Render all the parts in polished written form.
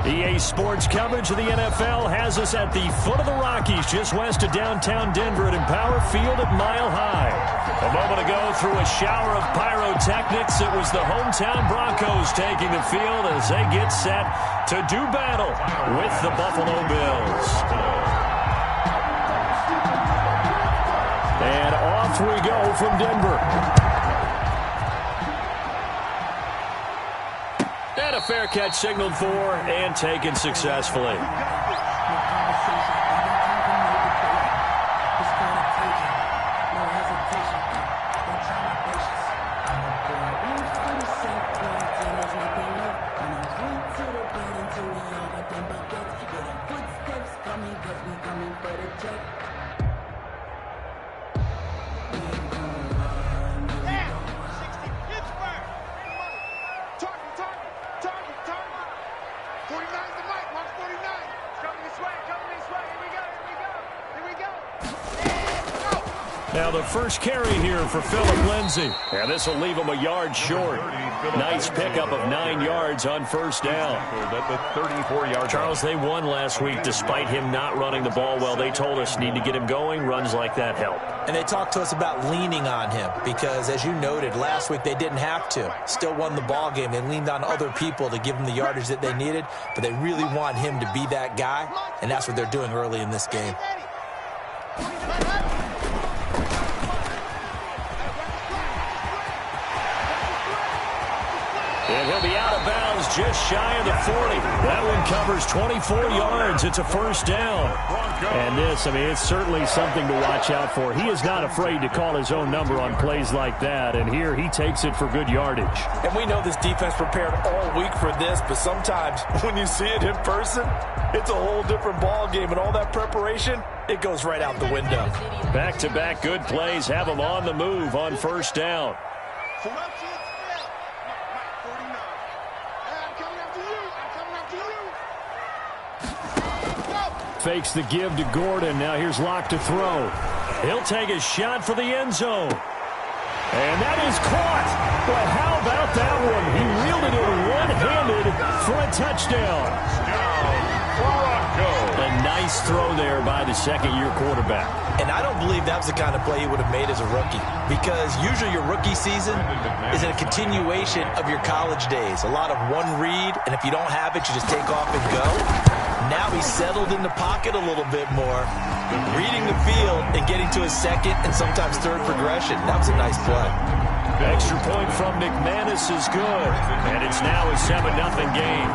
EA Sports coverage of the NFL has us at the foot of the Rockies, just west of downtown Denver at Empower Field at Mile High. A moment ago, through a shower of pyrotechnics, it was the hometown Broncos taking the field as they get set to do battle with the Buffalo Bills. And off we go from Denver. And a fair catch signaled for and taken successfully. Now the first carry here for Phillip Lindsay. And this will leave him a yard short. Nice pickup of 9 yards on first down. Charles, they won last week despite him not running the ball well. They told us need to get him going. Runs like that help. And they talked to us about leaning on him because, as you noted, last week they didn't have to. Still won the ball game. They leaned on other people to give them the yardage that they needed, but they really want him to be that guy, and that's what they're doing early in this game. And he'll be out of bounds just shy of the 40. That one covers 24 yards. It's a first down. And this, I mean, it's certainly something to watch out for. He is not afraid to call his own number on plays like that. And here he takes it for good yardage. And we know this defense prepared all week for this, but sometimes when you see it in person, it's a whole different ball game. And all that preparation, it goes right out the window. Back-to-back good plays have him on the move on first down. Fakes the give to Gordon. Now here's Locke to throw. He'll take a shot for the end zone. And that is caught. But how about that one? He wielded it one-handed for a touchdown. A nice throw there by the second-year quarterback. And I don't believe that was the kind of play he would have made as a rookie, because usually your rookie season is a continuation of your college days. A lot of one read, and if you don't have it, you just take off and go. Now he's settled in the pocket a little bit more, reading the field and getting to his second and sometimes third progression. That was a nice play. Extra point from McManus is good, and it's now a 7-0 game.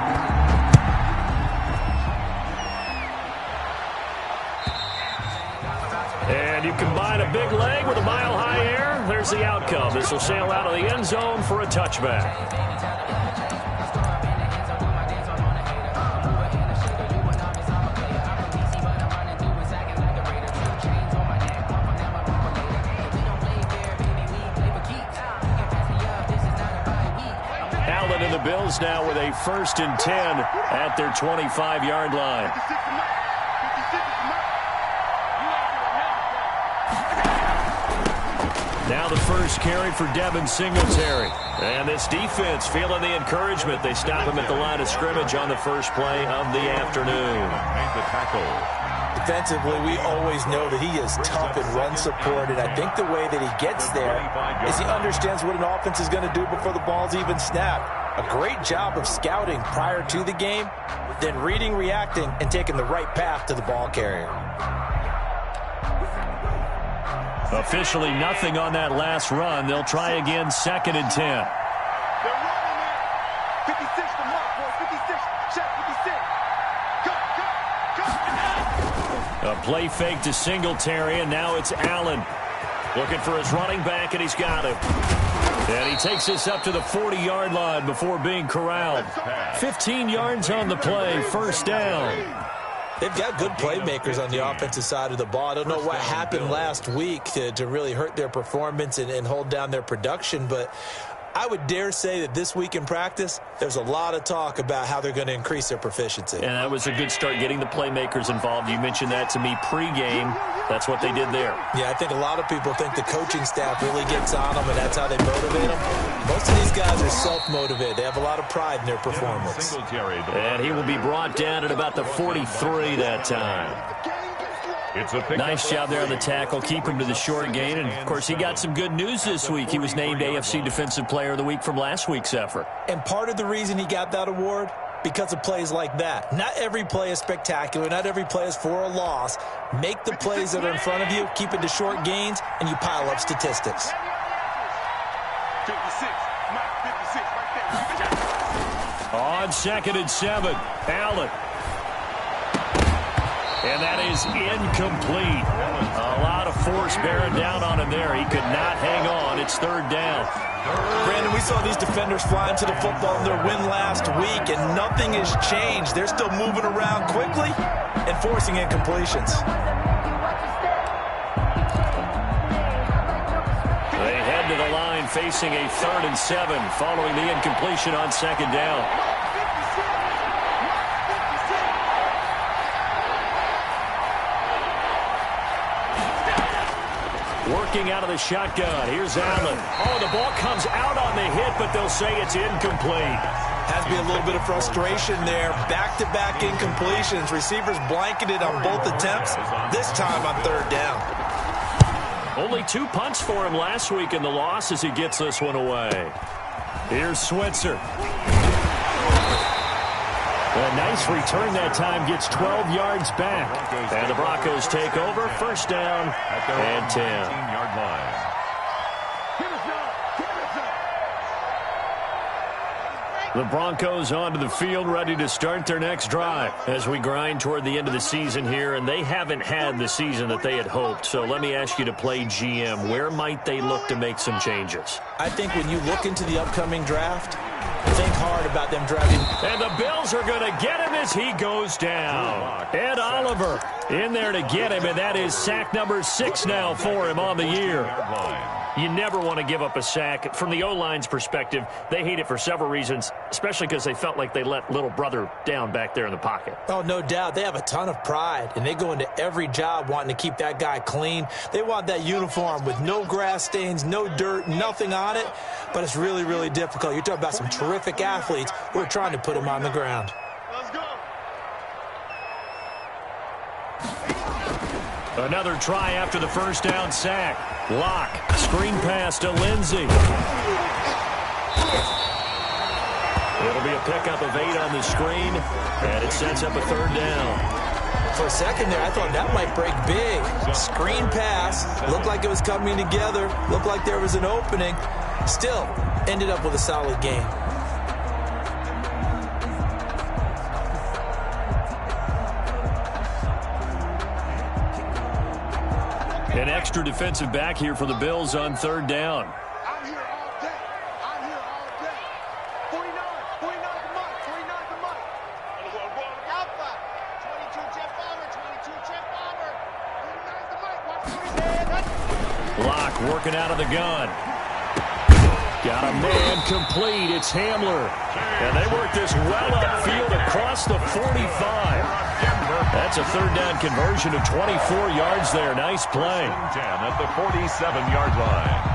And you combine a big leg with a mile-high air. There's the outcome. This will sail out of the end zone for a touchback. Allen and the Bills now with a 1st and 10 at their 25-yard line. Now the first carry for Devin Singletary. And this defense feeling the encouragement. They stop him at the line of scrimmage on the first play of the afternoon. Defensively, we always know that he is tough in run support, and I think the way that he gets there is he understands what an offense is going to do before the ball's even snapped. A great job of scouting prior to the game, then reading, reacting, and taking the right path to the ball carrier. Officially nothing on that last run. They'll try again, 2nd and 10. They're running it. 56 to mark, boys. 56. Check 56. Go. A play fake to Singletary, and now it's Allen. Looking for his running back, and he's got him. And he takes this up to the 40-yard line before being corralled. 15 yards on the play, first down. They've got good playmakers on the offensive side of the ball. I don't know what happened last week to really hurt their performance and hold down their production, but I would dare say that this week in practice, there's a lot of talk about how they're going to increase their proficiency. And that was a good start, getting the playmakers involved. You mentioned that to me pregame. That's what they did there. Yeah, I think a lot of people think the coaching staff really gets on them, and that's how they motivate them. Most of these guys are self-motivated. They have a lot of pride in their performance. And he will be brought down at about the 43 that time. Nice job there on the tackle. Keep him to the short gain. And, of course, he got some good news this week. He was named AFC Defensive Player of the Week from last week's effort. And part of the reason he got that award, because of plays like that. Not every play is spectacular. Not every play is for a loss. Make the plays that are in front of you, keep it to short gains, and you pile up statistics. 56, right there. On 2nd and 7, Allen. And that is incomplete. A lot of force bearing down on him there. He could not hang on. It's 3rd down. Brandon, we saw these defenders fly into the football in their win last week, and nothing has changed. They're still moving around quickly and forcing incompletions. They head to the line facing a 3rd and 7 following the incompletion on 2nd down. Working out of the shotgun. Here's Allen. Oh, the ball comes out on the hit, but they'll say it's incomplete. Has to be a little bit of frustration there. Back-to-back incompletions. Receivers blanketed on both attempts, this time on 3rd down. Only 2 punts for him last week in the loss as he gets this one away. Here's Switzer. A nice return that time, gets 12 yards back. And the Broncos take over, 1st down and 10. Yard line. The Broncos onto the field, ready to start their next drive as we grind toward the end of the season here, and they haven't had the season that they had hoped. So let me ask you to play GM. Where might they look to make some changes? I think when you look into the upcoming draft, think hard about them drafting. And the Bills are going to get him as he goes down. Ed Oliver in there to get him, and that is sack number 6 now for him on the year. You never want to give up a sack. From the O-line's perspective, they hate it for several reasons, especially because they felt like they let little brother down back there in the pocket. Oh, no doubt. They have a ton of pride, and they go into every job wanting to keep that guy clean. They want that uniform with no grass stains, no dirt, nothing on it, but it's really, really difficult. You're talking about some terrific athletes who are trying to put him on the ground. Let's go. Another try after the 1st down sack. Lock, screen pass to Lindsey. It'll be a pickup of 8 on the screen, and it sets up a 3rd down. For a second there, I thought that might break big. Screen pass, looked like it was coming together, looked like there was an opening. Still, ended up with a solid game. An extra defensive back here for the Bills on 3rd down. I'm here all day. I'm here all day. 49 the month. 49 the month. Alpha. 22 jet bomber. 22 jet bomber. 49 the month. Watch the Lock working out of the gun. Got a man complete. It's Hamler. And they work this well upfield across the 45. That's a 3rd down conversion of 24 yards there. Nice play. 10 at the 47-yard line.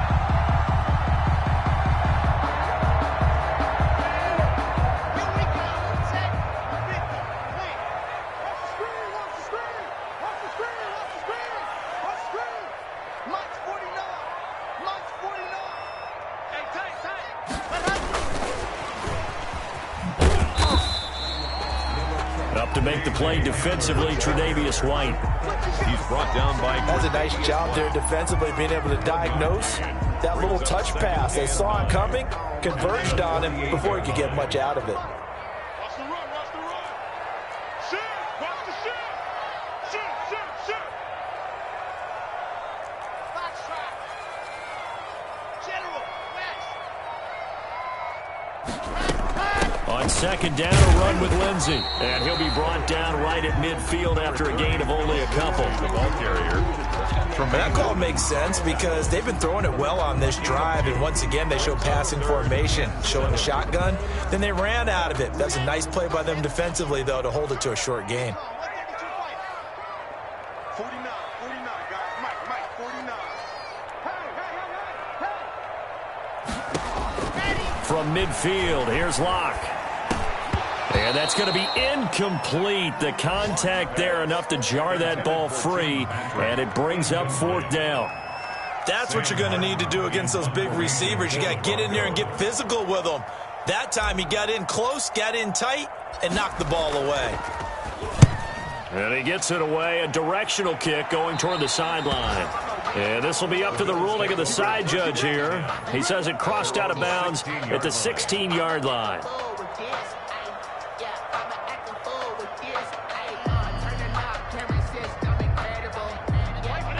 Up to make the play defensively, Tre'Davious White. He's brought down by... That's a nice job there defensively, being able to diagnose that little touch pass. They saw it coming, converged on him before he could get much out of it. Watch the run. Watch the run. Shoot. Watch the shoot. Shoot. Box trap. General. West. On second down, a run with Lindsey. And he'll be brought down right at midfield after a gain of only a couple. The ball carrier. That call makes sense because they've been throwing it well on this drive, and once again they show passing formation, showing the shotgun. Then they ran out of it. That's a nice play by them defensively, though, to hold it to a short gain. 49, guys. Mike, 49. From midfield, here's Locke. And that's going to be incomplete. The contact there enough to jar that ball free, and it brings up fourth down. That's what you're going to need to do against those big receivers. You got to get in there and get physical with them. That time he got in close, got in tight, and knocked the ball away. And he gets it away, a directional kick going toward the sideline. And this will be up to the ruling of the side judge here. He says it crossed out of bounds at the 16-yard line.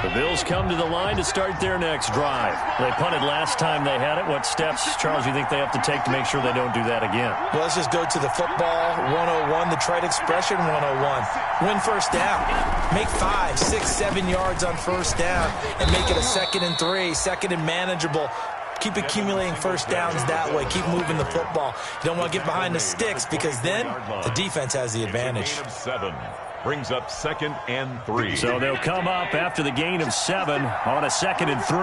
The Bills come to the line to start their next drive. They punted last time they had it. What steps, Charles, you think they have to take to make sure they don't do that again? Well, let's just go to the football 101, the trade expression 101. Win first down. Make 5, 6, 7 yards on first down and make it a 2nd and 3, 2nd and manageable. Keep accumulating first downs that way. Keep moving the football. You don't want to get behind the sticks because then the defense has the advantage. 7 brings up 2nd and 3. So they'll come up after the gain of 7 on a 2nd and 3.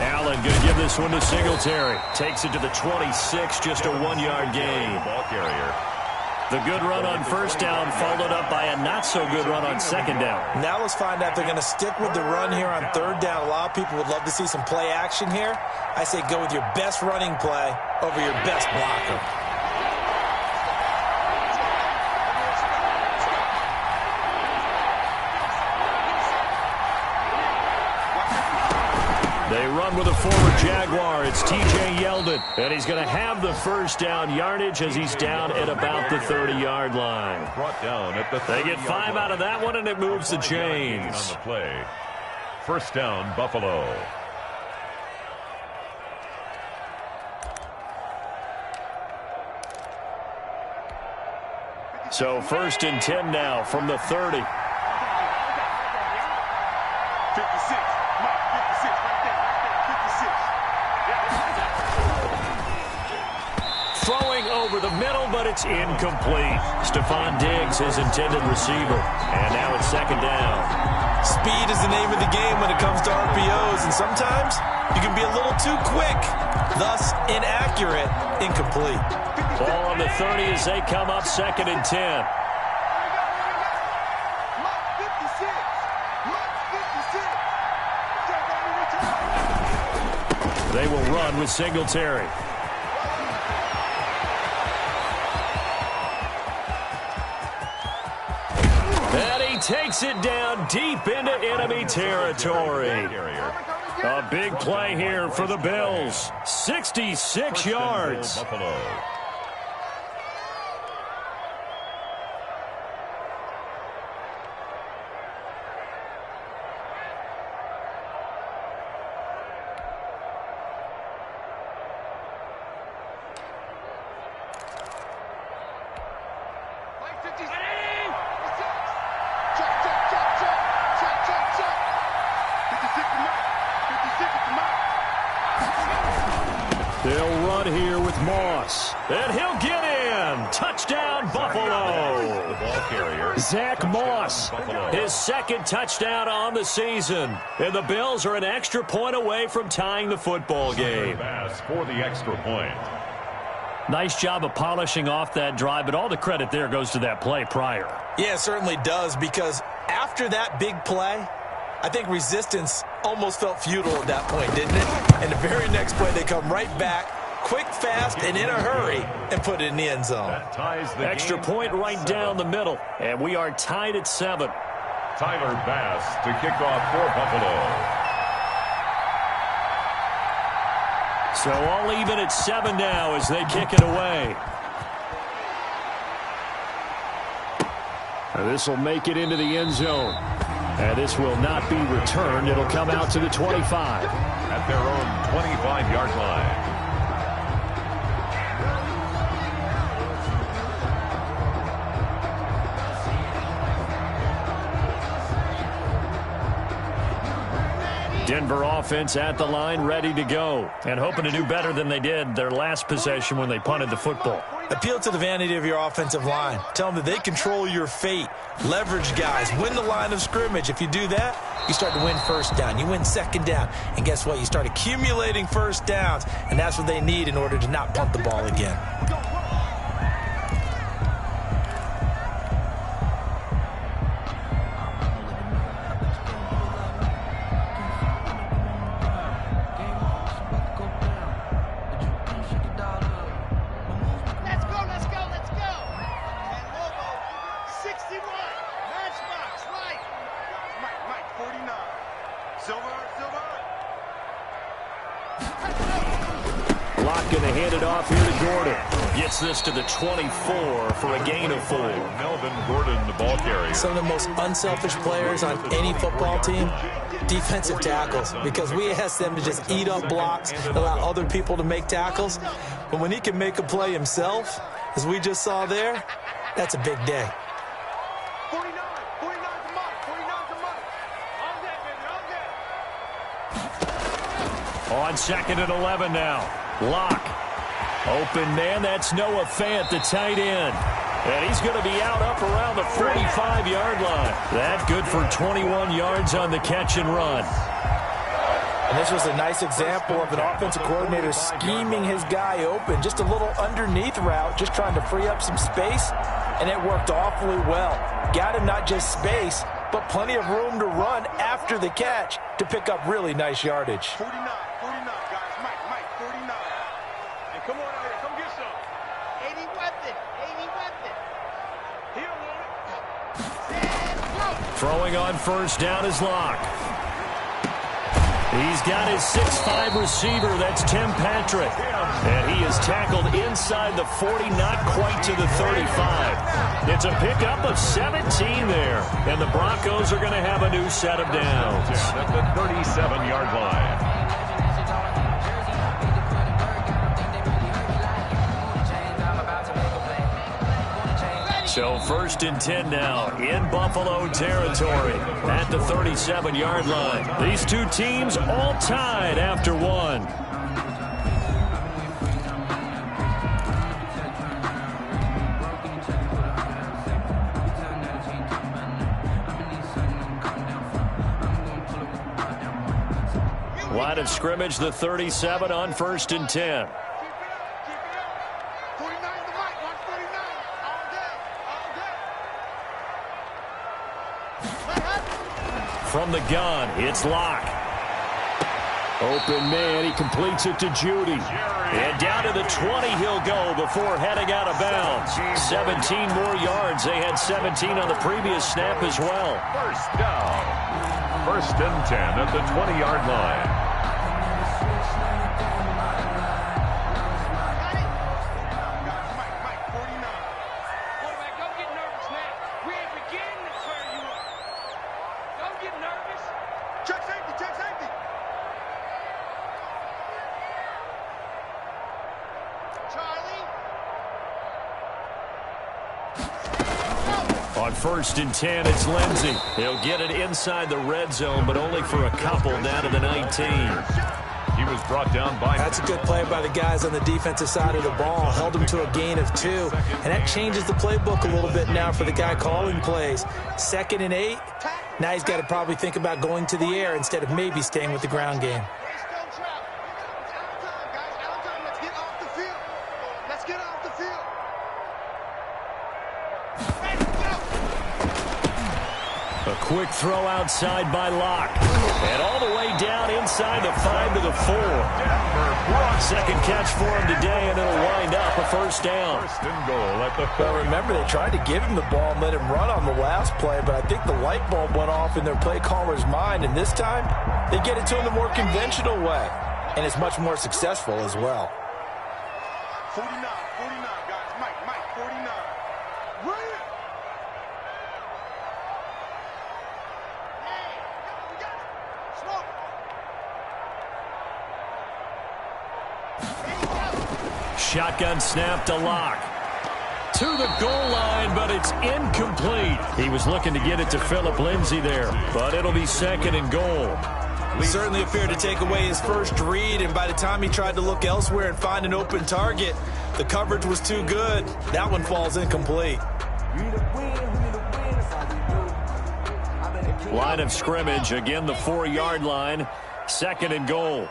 Allen going to give this one to Singletary. Takes it to the 26, just a 1-yard gain. Ball carrier. The good run on first down followed up by a not-so-good run on second down. Now let's find out if they're going to stick with the run here on third down. A lot of people would love to see some play action here. I say go with your best running play over your best blocker. They run with a former Jaguar. It's T.J. Yeldon. And he's going to have the first down yardage as he's down at about the 30-yard line. Brought down at the 30-yard They get 5 out of that one, and it moves the chains. On the play. First down, Buffalo. So 1st and 10 now from the 30. 56. Mike, 56. Right there. 56. Throwing over the middle, but it's incomplete. Stephon Diggs, his intended receiver. And now it's 2nd down. Speed is the name of the game when it comes to RPOs, and sometimes you can be a little too quick, thus inaccurate, incomplete. Ball on the 30 as they come up 2nd and 10. They will run with Singletary. And he takes it down deep into enemy territory. A big play here for the Bills. 66 yards. Buffalo. They'll run here with Moss. And he'll get in. Touchdown, Buffalo. The ball carrier. Zach Moss, his 2nd touchdown on the season. And the Bills are an extra point away from tying the football game. Pass for the extra point. Nice job of polishing off that drive, but all the credit there goes to that play prior. Yeah, it certainly does, because after that big play, I think resistance almost felt futile at that point, didn't it? And the very next play, they come right back, quick, fast, and in a hurry, and put it in the end zone. That ties the Extra game point right 7. down the middle, and we are tied at 7. Tyler Bass to kick off for Buffalo. So all even at 7 now as they kick it away. This will make it into the end zone. And this will not be returned. It'll come out to the 25. At their own 25-yard line. Denver offense at the line, ready to go. And hoping to do better than they did their last possession when they punted the football. Appeal to the vanity of your offensive line. Tell them that they control your fate. Leverage guys. Win the line of scrimmage. If you do that, you start to win first down. You win second down. And guess what? You start accumulating first downs. And that's what they need in order to not punt the ball again. Going to hand it off here to Gordon. Gets this to the 24 for a gain of 4. Melvin Gordon, the ball carrier. Some of the most unselfish players on any football team, defensive tackles, because we ask them to just eat up blocks, allow other people to make tackles. But when he can make a play himself, as we just saw there, that's a big day. 49 to Mike, 49 to Mike. All day, baby, all day. On 2nd and 11 now. Lock. Open man. That's Noah Fant, the tight end. And he's going to be out up around the 45-yard line. That good for 21 yards on the catch and run. And this was a nice example of an offensive coordinator scheming his guy open. Just a little underneath route, just trying to free up some space. And it worked awfully well. Got him not just space, but plenty of room to run after the catch to pick up really nice yardage. 49, guys. Mike, 49. And come on out here. Come get some. 80 weapon. Here, woman. Throwing on first down is Lock. He's got his 6'5 receiver. That's Tim Patrick. And he is tackled inside the 40, not quite to the 35. It's a pickup of 17 there. And the Broncos are going to have a new set of downs. At the 37-yard line. So 1st and 10 now in Buffalo territory at the 37-yard line. These two teams all tied after one. Line of scrimmage, the 37 on 1st and 10. From the gun, it's Lock. Open man, he completes it to Judy. And down to the 20 he'll go before heading out of bounds. 17 more yards. They had 17 on the previous snap as well. First down. 1st and 10 at the 20-yard line. On 1st and 10, it's Lindsey. He'll get it inside the red zone, but only for a couple down to the 19. He was brought down by... That's a good play by the guys on the defensive side of the ball. Held him to a gain of 2. And that changes the playbook a little bit now for the guy calling plays. 2nd and 8. Now he's got to probably think about going to the air instead of maybe staying with the ground game. Quick throw outside by Lock. And all the way down inside the 5 to the 4. Second catch for him today, and it'll wind up a first down. 1st and goal at the 4. Well, remember, they tried to give him the ball and let him run on the last play, but I think the light bulb went off in their play caller's mind, and this time they get it to him the more conventional way, and it's much more successful as well. 49, guys. Mike, 49. Run it! shotgun snap to Locke. To the goal line, but it's incomplete. He was looking to get it to Phillip Lindsay there, but it'll be 2nd and goal. He certainly appeared to take away his first read, and by the time he tried to look elsewhere and find an open target, the coverage was too good. That one falls incomplete. Line of scrimmage, again the 4-yard line, 2nd and goal.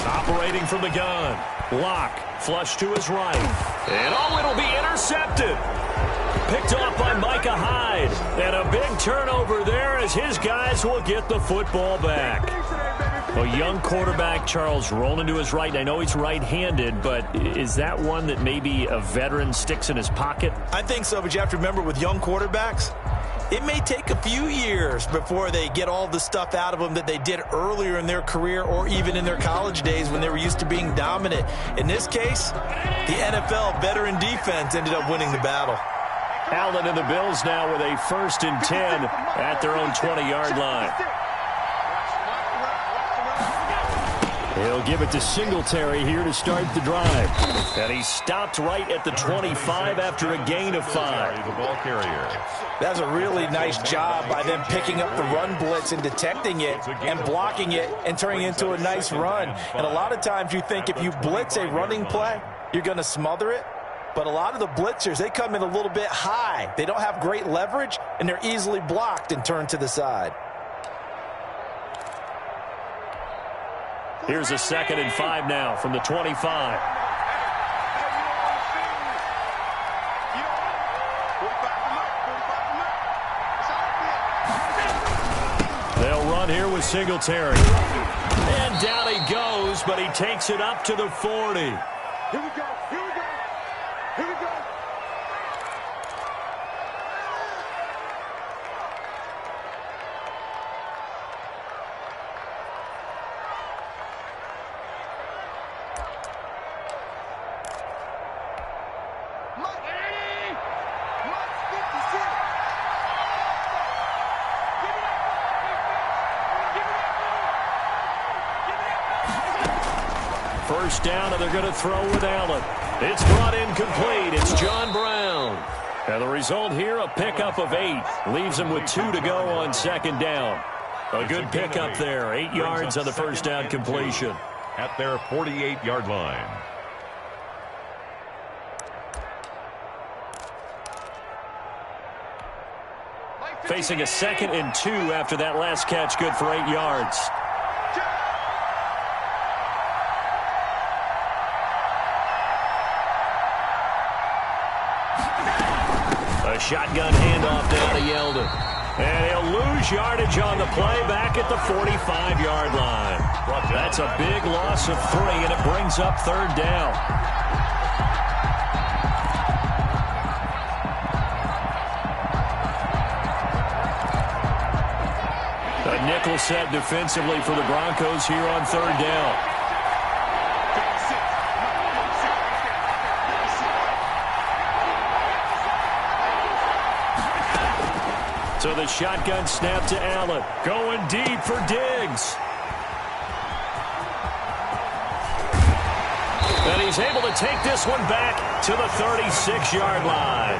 Operating from the gun. Locke, flush to his right. And it'll be intercepted. Picked off by Micah Hyde. And a big turnover there as his guys will get the football back. A young quarterback, Charles, rolling to his right. I know he's right-handed, but is that one that maybe a veteran sticks in his pocket? I think so, but you have to remember with young quarterbacks, it may take a few years before they get all the stuff out of them that they did earlier in their career or even in their college days when they were used to being dominant. In this case, the NFL veteran defense ended up winning the battle. Allen and the Bills now with a 1st and 10 at their own 20-yard line. He'll give it to Singletary here to start the drive. And he stopped right at the 25 after a gain of 5. The ball carrier. That's a really nice job by them picking up the run blitz and detecting it and blocking it and turning it into a nice run. And a lot of times you think if you blitz a running play, you're going to smother it. But a lot of the blitzers, they come in a little bit high. They don't have great leverage, and they're easily blocked and turned to the side. Here's a 2nd and 5 now from the 25. They'll run here with Singletary. And down he goes, but he takes it up to the 40. Here we go. Here we go. Here we go. First down, and they're going to throw with Allen. It's brought incomplete. It's John Brown. And the result here, a pickup of 8. Leaves him with 2 to go on 2nd down. A good pickup there. 8 yards on the first down completion. At their 48-yard line. Facing a 2nd and 2 after that last catch, good for 8 yards. A shotgun handoff down to Yeldon. And he'll lose yardage on the play back at the 45-yard line. That's a big loss of 3, and it brings up 3rd down. A nickel set defensively for the Broncos here on 3rd down. So the shotgun snap to Allen. Going deep for Diggs. And he's able to take this one back to the 36-yard line.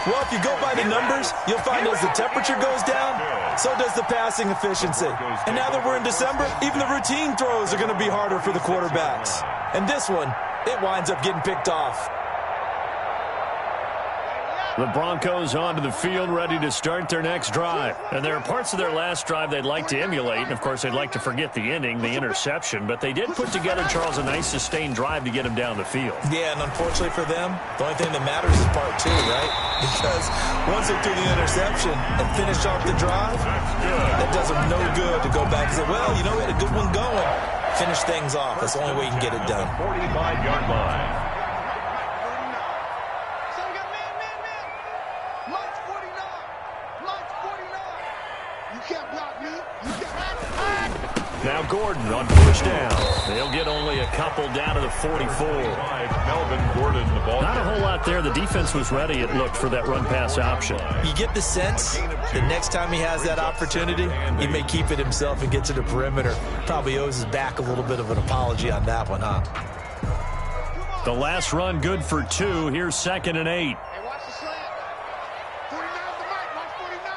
Well, if you go by the numbers, you'll find as the temperature goes down, so does the passing efficiency. And now that we're in December, even the routine throws are going to be harder for the quarterbacks. And this one, it winds up getting picked off. The Broncos onto the field, ready to start their next drive. And there are parts of their last drive they'd like to emulate. And, of course, they'd like to forget the ending, the interception. But they did put together, Charles, a nice sustained drive to get him down the field. Yeah, and unfortunately for them, the only thing that matters is part 2, right? Because once they threw the interception and finished off the drive, that does them no good to go back and say, well, you know, we had a good one going. Finish things off. That's the only way you can get it done. 45-yard line. Now Gordon on first down. They'll get only a couple down to the 44. Melvin Gordon, the ball. Not a whole lot there. The defense was ready, it looked, for that run-pass option. You get the sense the next time he has that opportunity, he may keep it himself and get to the perimeter. Probably owes his back a little bit of an apology on that one, huh? The last run good for 2. Here's 2nd and 8. Hey, watch the slant. 49 the mic. Watch 49.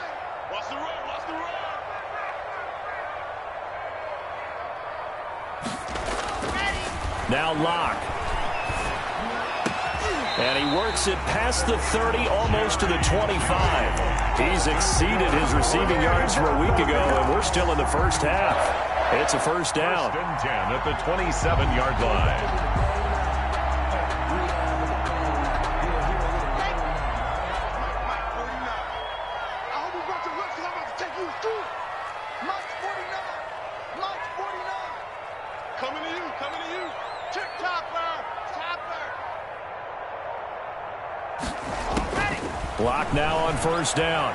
Watch the run. Watch the run. Ready. Now Locke. And he works it past the 30, almost to the 25. He's exceeded his receiving yards from a week ago, and we're still in the first half. It's a first down. 1st and 10 at the 27-yard line. Locke now on first down.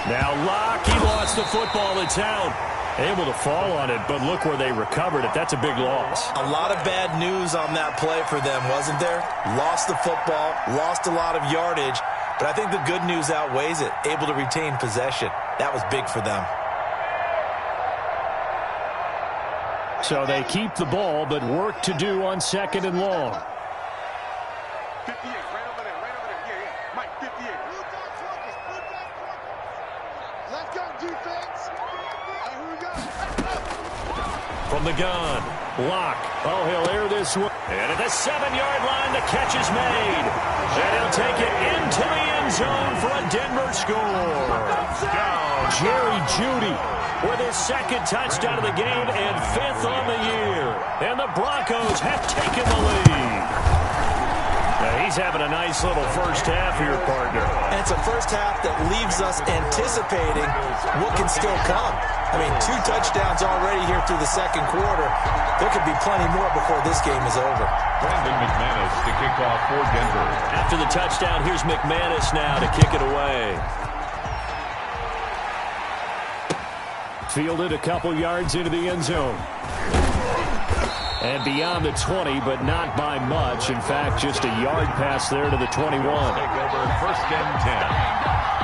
Now Locke, he lost the football. It's out. Able to fall on it, but look where they recovered it. That's a big loss. A lot of bad news on that play for them, wasn't there? Lost the football, lost a lot of yardage, but I think the good news outweighs it. Able to retain possession. That was big for them. So they keep the ball, but work to do on 2nd and long. 58, right over there, yeah. Mike, 58. Blue dot focus. Let's go, defense. All right, here we go. From the gun, Locke. Oh, he'll air this one. And at the 7-yard line, the catch is made. And he'll take it into the end zone for a Denver score. Jerry Jeudy with his 2nd touchdown of the game and 5th on the year. And the Broncos have taken the lead. Now he's having a nice little first half here, partner. And it's a first half that leaves us anticipating what can still come. I mean, 2 touchdowns already here through the 2nd quarter. There could be plenty more before this game is over. Brandon McManus to kick off for Denver. After the touchdown, here's McManus now to kick it away. Fielded a couple yards into the end zone. And beyond the 20, but not by much. In fact, just a yard pass there to the 21. Take over 1st and 10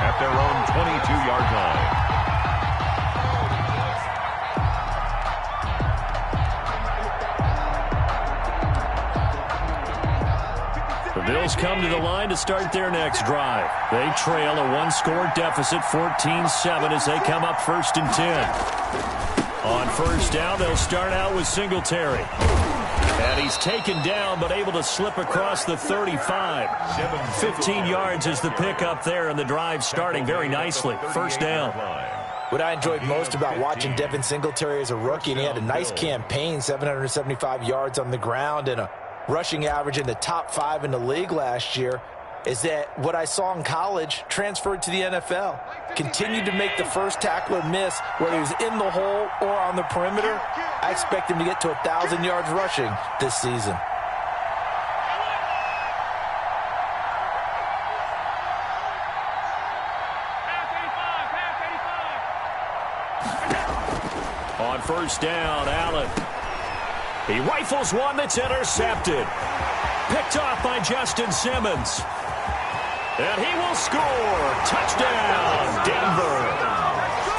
at their own 22-yard line. The Bills come to the line to start their next drive. They trail a 1-score deficit, 14-7, as they come up 1st and 10. On first down, they'll start out with Singletary. And he's taken down, but able to slip across the 35. 15 yards is the pickup there, and the drive starting very nicely. First down. What I enjoyed most about watching Devin Singletary as a rookie, and he had a nice campaign, 775 yards on the ground and a rushing average in the top 5 in the league last year, is that what I saw in college transferred to the NFL. Continued to make the first tackler miss, whether he's in the hole or on the perimeter. I expect him to get to 1,000 yards rushing this season. On first down, Allen. He rifles one that's intercepted. Picked off by Justin Simmons. And he will score. Touchdown, Denver.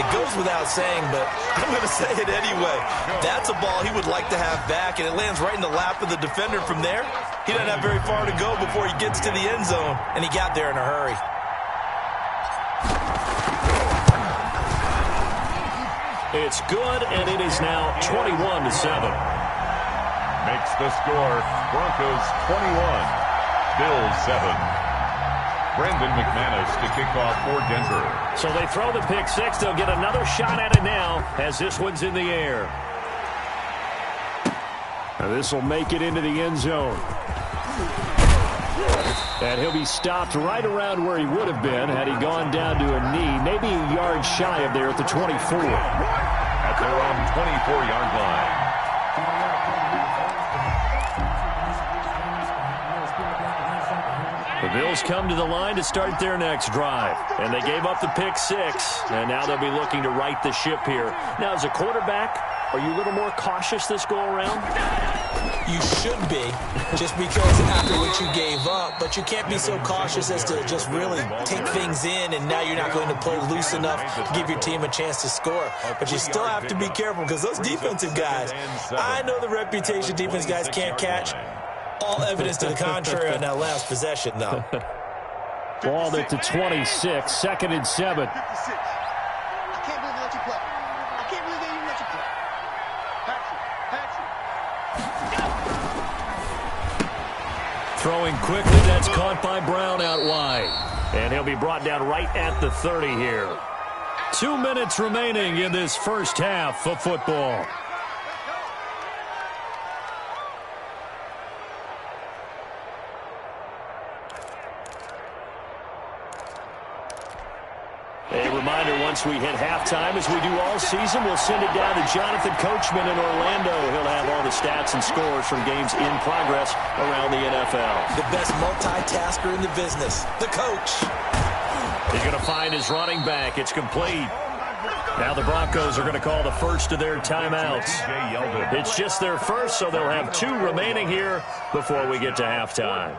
It goes without saying, but I'm going to say it anyway. That's a ball he would like to have back, and it lands right in the lap of the defender from there. He doesn't have very far to go before he gets to the end zone, and he got there in a hurry. It's good, and it is now 21-7. Makes the score Broncos 21, Bills 7. Brandon McManus to kick off for Denver. So they throw the pick six. They'll get another shot at it now as this one's in the air. Now this will make it into the end zone. And he'll be stopped right around where he would have been had he gone down to a knee, maybe a yard shy of there at the 24. At their own 24-yard line. The Bills come to the line to start their next drive. And they gave up the pick six. And now they'll be looking to right the ship here. Now, as a quarterback, Are you a little more cautious this go-around? You should be, just because after what you gave up, but you can't be so cautious as to just really take things in, and now you're not going to play loose enough to give your team a chance to score. But you still have to be careful, because those defensive guys, I know the reputation defense guys can't catch. All evidence to the contrary on that last possession, though. Ball at the 26, 2nd and 7. 56. I can't believe they let you play. I can't believe they even let you play. Patrick. Throwing quickly, that's caught by Brown out wide. And he'll be brought down right at the 30 here. 2 minutes remaining in this first half of football. A reminder, once we hit halftime, as we do all season, we'll send it down to Jonathan Coachman in Orlando. He'll have all the stats and scores from games in progress around the NFL. The best multitasker in the business, the coach. He's going to find his running back. It's complete. Now the Broncos are going to call the first of their timeouts. It's just their first, so they'll have 2 remaining here before we get to halftime.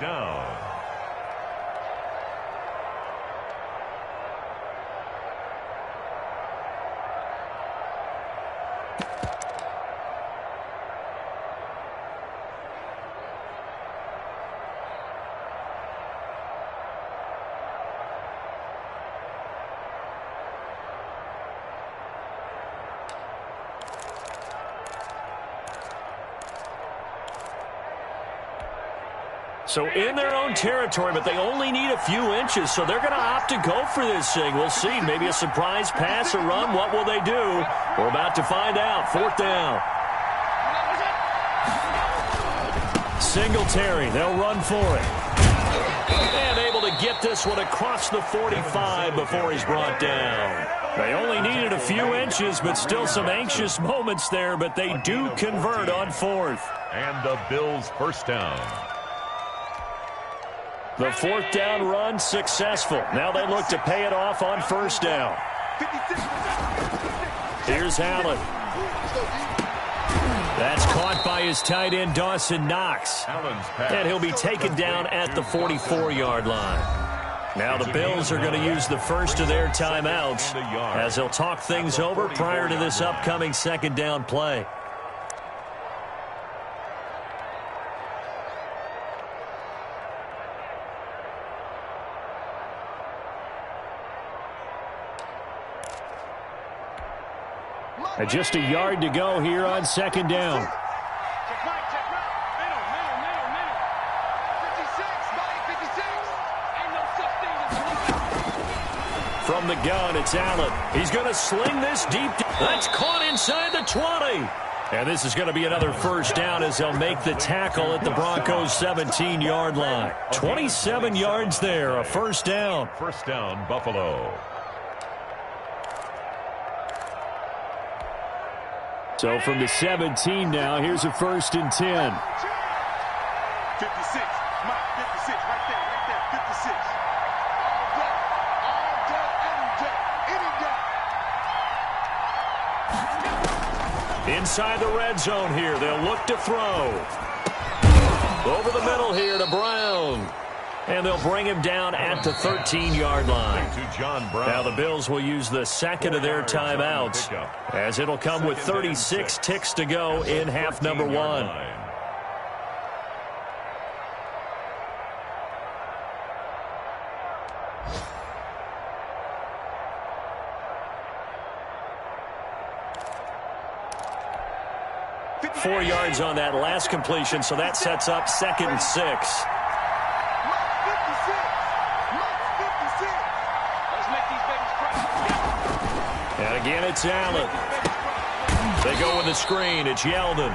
So in their own territory, but they only need a few inches, so they're going to opt to go for this thing. We'll see. Maybe a surprise pass or run. What will they do? We're about to find out. 4th down. Singletary. They'll run for it. And able to get this one across the 45 before he's brought down. They only needed a few inches, but still some anxious moments there, but they do convert on 4th. And the Bills' first down. The 4th down run successful. Now they look to pay it off on 1st down. Here's Allen. That's caught by his tight end, Dawson Knox. And he'll be taken down at the 44-yard line. Now the Bills are going to use the first of their timeouts as they'll talk things over prior to this upcoming 2nd down play. And just a yard to go here on 2nd down. Check right. Middle. 56. Ain't no such thing as From the gun, it's Allen. He's going to sling this deep. That's caught inside the 20. And this is going to be another 1st down as they'll make the tackle at the Broncos' 17-yard line. 27 yards there, a 1st down. 1st down, Buffalo. So from the 17 now, here's a 1st and 10. 56. Mike, 56. Right there. 56. All day, any day. Inside the red zone here, they'll look to throw. Over the middle here to Brown. And they'll bring him down at the 13-yard line. Now the Bills will use the 2nd of their timeouts as it'll come with 36 ticks to go in half number 1. Four yards on that last completion, so that sets up 2nd and 6. And again, it's Allen. They go with the screen. It's Yeldon.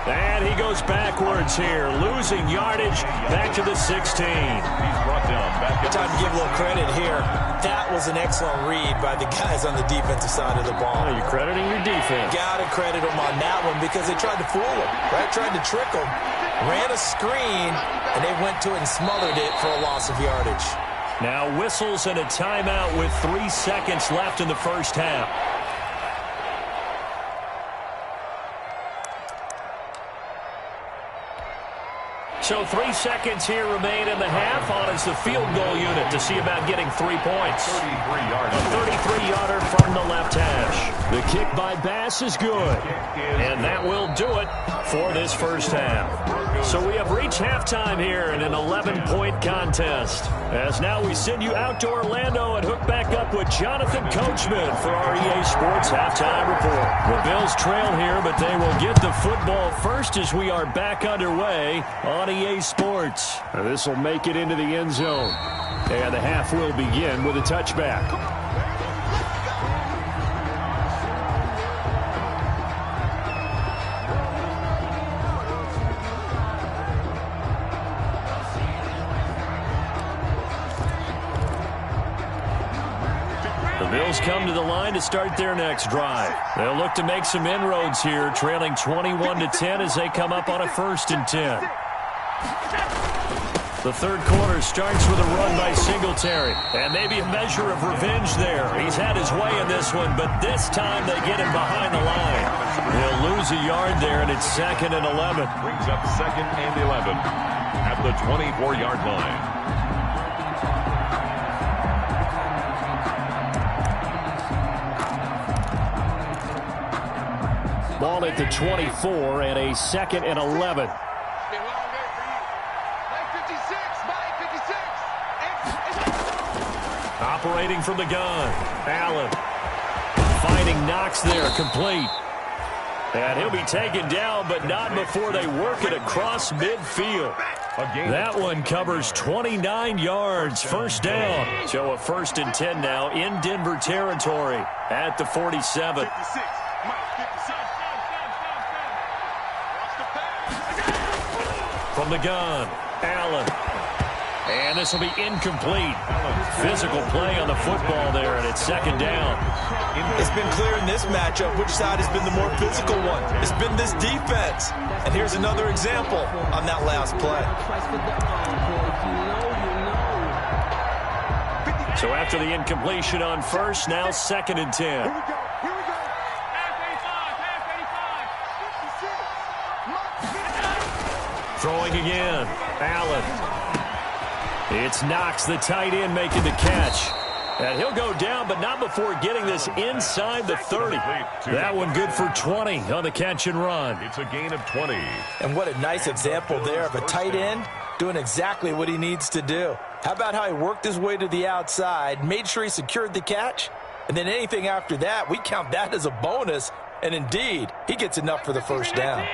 And he goes backwards here, losing yardage back to the 16. He's brought down back at Time to give a little credit here. That was an excellent read by the guys on the defensive side of the ball. Oh, you're crediting your defense. Got to credit them on that one because they tried to fool him, right? Tried to trick him. Ran a screen, and they went to it and smothered it for a loss of yardage. Now whistles and a timeout with 3 seconds left in the first half. So 3 seconds here remain in the half on as the field goal unit to see about getting 3 points. 33-yarder from the left hash. The kick by Bass is good. And that will do it for this first half. So we have reached halftime here in an 11-point contest. As now we send you out to Orlando and hook back up with Jonathan Coachman for our EA Sports Halftime Report. The Bills trail here, but they will get the football first as we are back underway on EA Sports. This will make it into the end zone. And the half will begin with a touchback. Bills come to the line to start their next drive. They'll look to make some inroads here, trailing 21-10 as they come up on a 1st and 10. The third quarter starts with a run by Singletary, and maybe a measure of revenge there. He's had his way in this one, but this time they get him behind the line. He'll lose a yard there, and it's 2nd and 11. Brings up 2nd and 11 at the 24-yard line. Ball at the 24 and a 2nd and 11. Operating from the gun. Allen. Finding Knox there, complete. And he'll be taken down, but not before they work it across midfield. That one covers 29 yards. First down. So a 1st and 10 now in Denver territory at the 47. From the gun, Allen. And this will be incomplete. Physical play on the football there, and it's 2nd down. It's been clear in this matchup which side has been the more physical one. It's been this defense. And here's another example on that last play. So after the incompletion on 1st, now 2nd and 10. Throwing again. Allen. It's Knox, the tight end, making the catch. And he'll go down, but not before getting this inside the 30. That one good for 20 on the catch and run. It's a gain of 20. And what a nice example there of a tight end doing exactly what he needs to do. How about how he worked his way to the outside, made sure he secured the catch, and then anything after that, we count that as a bonus. And indeed, he gets enough for the first down.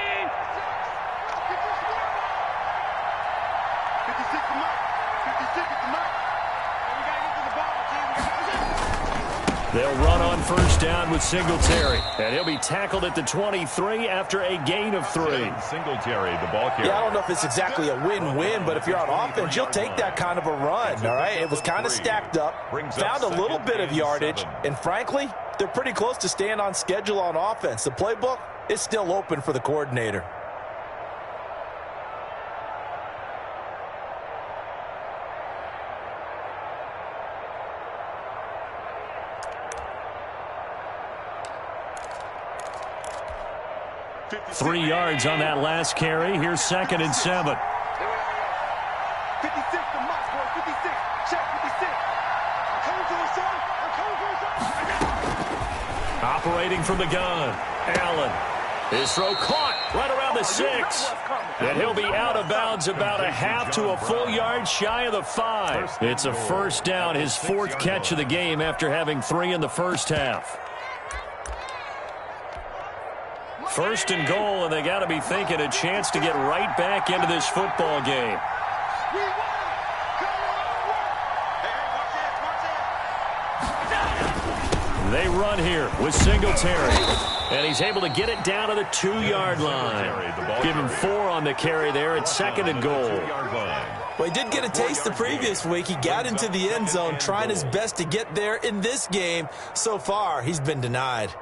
They'll run on 1st down with Singletary. And he'll be tackled at the 23 after a gain of 3. Singletary, the ball carrier. Yeah, I don't know if it's exactly a win-win, but if you're on offense, you'll take that kind of a run, all right? It was kind of stacked up, found a little bit of yardage, and frankly, they're pretty close to staying on schedule on offense. The playbook is still open for the coordinator. Three yards on that last carry. Here's 2nd and 7. 56 to Mike, boy. 56. Check 56. I'm coming for his son. I'm coming for his son. Operating from the gun. Allen. His throw caught right around the 6. And he'll be out of bounds about a half to a full yard shy of the 5. It's a 1st down, his 4th catch of the game after having 3 in the first half. 1st and goal, and they got to be thinking a chance to get right back into this football game. They run here with Singletary, and he's able to get it down to the 2-yard line. Give him 4 on the carry there at 2nd and goal. Well, he did get a taste the previous week. He got into the end zone trying his best to get there in this game. So far, he's been denied.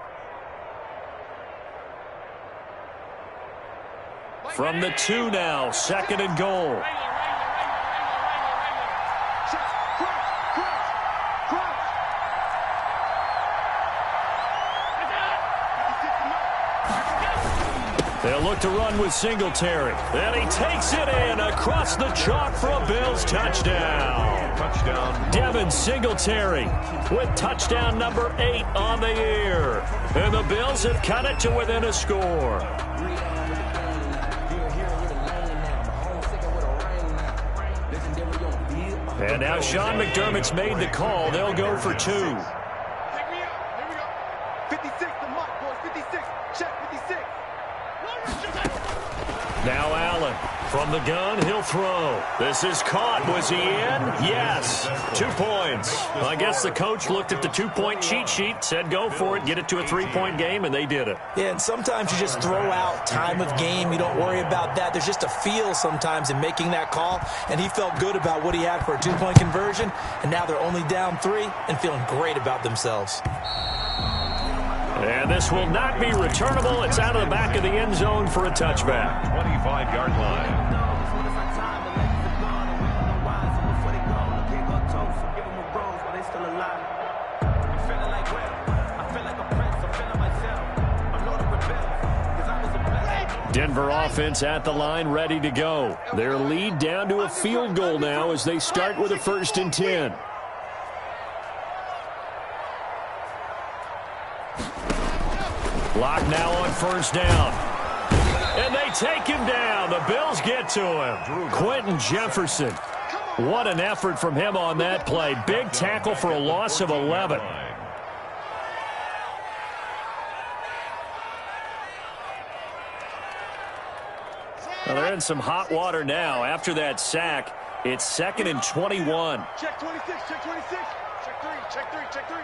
From the 2 now, 2nd and goal. They'll look to run with Singletary. And he takes it in across the chalk for a Bills touchdown. Touchdown. Devin Singletary with touchdown number 8 on the year. And the Bills have cut it to within a score. And now Sean McDermott's made the call. They'll go for 2. Take me out. Here we go. 56 to Mike, boys. 56. Check 56. Now Allen from the gun. He'll throw. This is caught. Was he in? Yes. 2 points. I guess the coach looked at the 2-point cheat sheet, said go for it, get it to a 3-point game, and they did it. Yeah, and sometimes you just throw out time of game. You don't worry about that. There's just a feel sometimes in making that call, and he felt good about what he had for a 2-point conversion, and now they're only down 3 and feeling great about themselves. And this will not be returnable. It's out of the back of the end zone for a touchback. 25-yard line. Denver offense at the line, ready to go. Their lead down to a field goal now as they start with a 1st and 10. Lock now on 1st down. And they take him down. The Bills get to him. Quentin Jefferson. What an effort from him on that play. Big tackle for a loss of 11. Well, they're in some hot water now. After that sack, it's 2nd and 21. Check 26. Check 26. Check 3. Check 3. Check 3.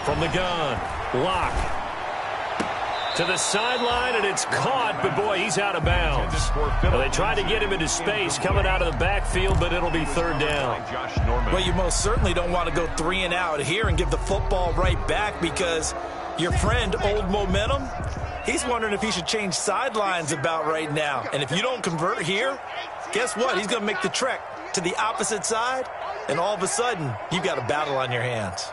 From the gun, Lock to the sideline, and it's caught, but boy, he's out of bounds. Well, they tried to get him into space coming out of the backfield, but it'll be 3rd down. Well, you most certainly don't want to go 3 and out here and give the football right back, because your friend, Old Momentum, he's wondering if he should change sidelines about right now. And if you don't convert here, guess what? He's going to make the trek to the opposite side, and all of a sudden, you've got a battle on your hands.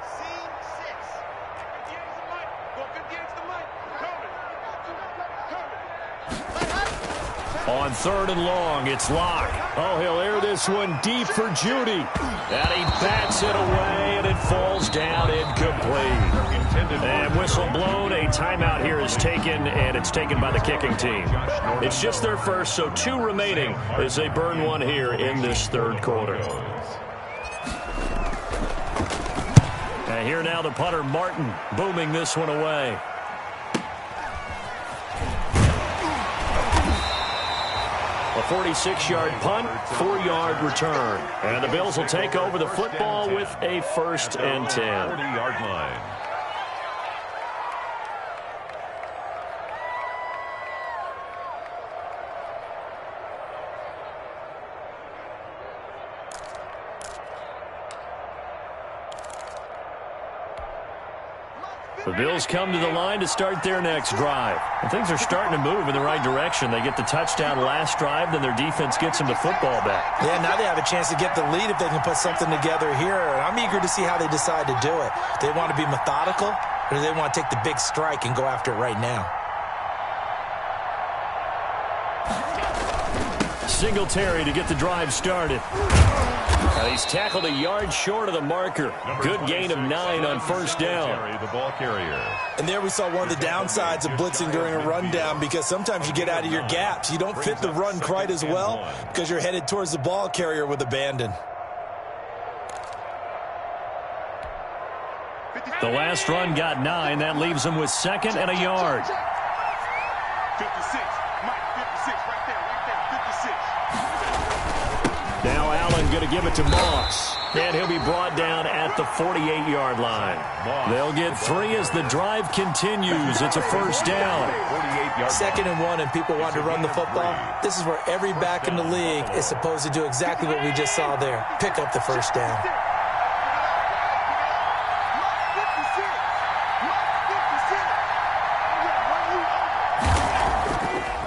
On 3rd and long, it's Lock. Oh, he'll air this one deep for Judy. And he bats it away, and it falls down incomplete. And whistle blown. A timeout here is taken, and it's taken by the kicking team. It's just their first, so 2 remaining as they burn one here in this 3rd quarter. And here now the punter, Martin, booming this one away. A 46-yard punt, 4-yard return. And the Bills will take over the football with a 1st and 10. 40-yard line. The Bills come to the line to start their next drive. And things are starting to move in the right direction. They get the touchdown last drive, then their defense gets them the football back. Yeah, now they have a chance to get the lead if they can put something together here. And I'm eager to see how they decide to do it. Do they want to be methodical, or do they want to take the big strike and go after it right now? Singletary to get the drive started. He's tackled a yard short of the marker. Good gain of 9 on 1st down. The ball carrier. And there we saw one of the downsides of blitzing during a rundown, because sometimes you get out of your gaps. You don't fit the run quite as well because you're headed towards the ball carrier with abandon. The last run got 9. That leaves them with 2nd and a yard. 56. Mike, 56. Right there. 56. Now Allen going to give it to Moss. And he'll be brought down at the 48-yard line. They'll get 3 as the drive continues. It's a 1st down. 2nd and 1, and people want to run the football. This is where every back in the league is supposed to do exactly what we just saw there. Pick up the 1st down.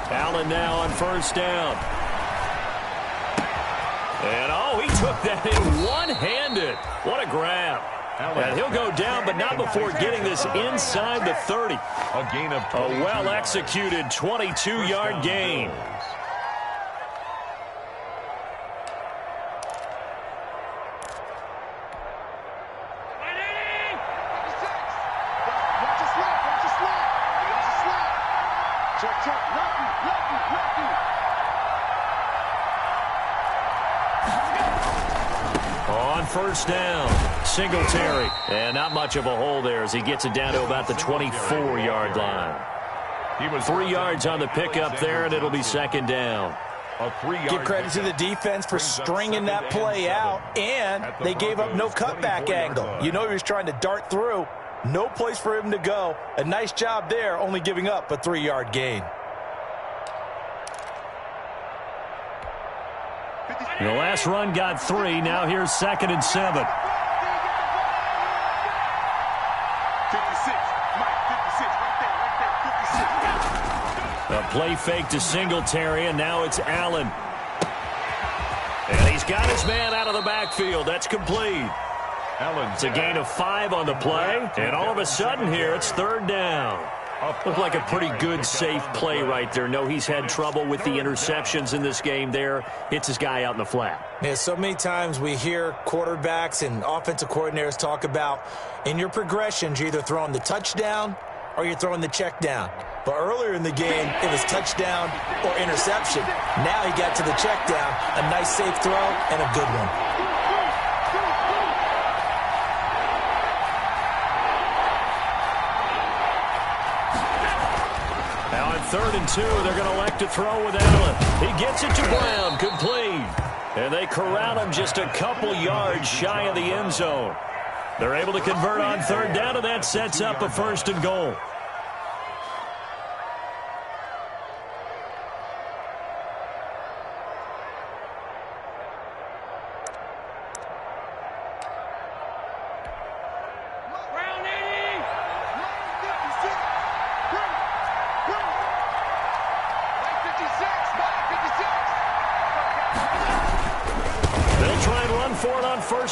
Allen now on 1st down. And, oh, he took that in one-handed. What a grab. And he'll go down, but not before getting this inside the 30. A gain of A well-executed 22-yard gain. On first down, Singletary. And not much of a hole there as he gets it down to about the 24-yard line. He was 3 yards on the pickup there, and it'll be second down. Give credit to the defense for stringing that play out, and they gave up no cutback angle. You know he was trying to dart through. No place for him to go. A nice job there, only giving up a 3-yard gain. The last run got 3. Now here's 2nd and 7. A play fake to Singletary, and now it's Allen. And he's got his man out of the backfield. That's complete. It's a gain of 5 on the play, and all of a sudden here it's 3rd down. Looked like a pretty good, safe play right there. No, he's had trouble with the interceptions in this game there. Hits his guy out in the flat. Yeah, so many times we hear quarterbacks and offensive coordinators talk about in your progressions, you're either throwing the touchdown or you're throwing the check down. But earlier in the game, it was touchdown or interception. Now he got to the check down. A nice, safe throw and a good one. Now on 3rd and 2, they're going to elect to throw with Allen. He gets it to Brown, complete. And they corral him just a couple yards shy of the end zone. They're able to convert on 3rd down, and that sets up a 1st and goal.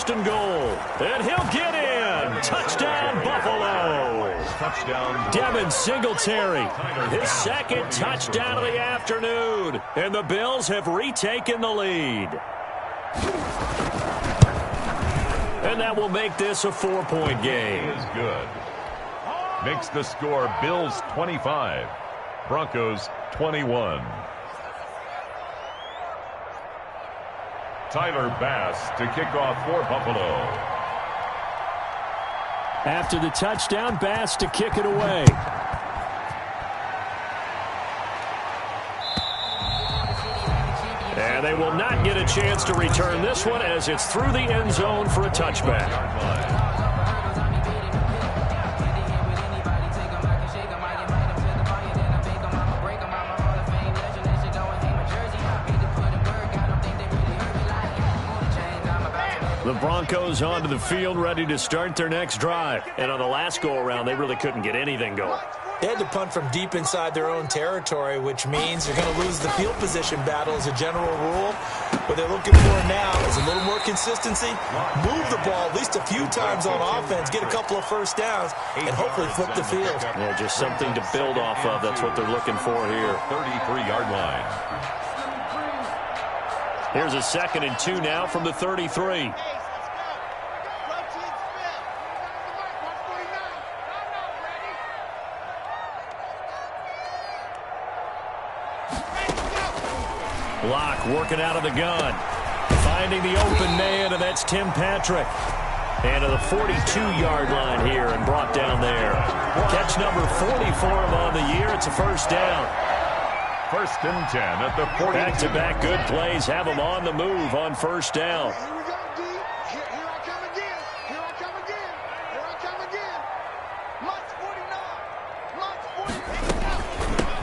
And goal. And he'll get in. Touchdown, Buffalo. Touchdown. Devin Singletary. His 2nd touchdown of the afternoon. And the Bills have retaken the lead. And that will make this a 4-point game. Is good. Makes the score Bills 25, Broncos 21. Tyler Bass to kick off for Buffalo. After the touchdown, Bass to kick it away. And they will not get a chance to return this one as it's through the end zone for a touchback. The Broncos onto the field, ready to start their next drive. And on the last go-around, they really couldn't get anything going. They had to punt from deep inside their own territory, which means they're going to lose the field position battle as a general rule. What they're looking for now is a little more consistency, move the ball at least a few times on offense, get a couple of first downs, and hopefully flip the field. Yeah, just something to build off of. That's what they're looking for here. 33-yard line. Here's a 2nd and 2 now from the 33. Block working out of the gun. Finding the open man, and that's Tim Patrick. And to the 42-yard line here and brought down there. Catch number 44 on the year. It's a 1st down. 1st and 10 at the 40. Back-to-back good plays have them on the move on 1st down. Here we go, D. Here I come again. Here I come again. Here I come again. Lunch 49. Lunch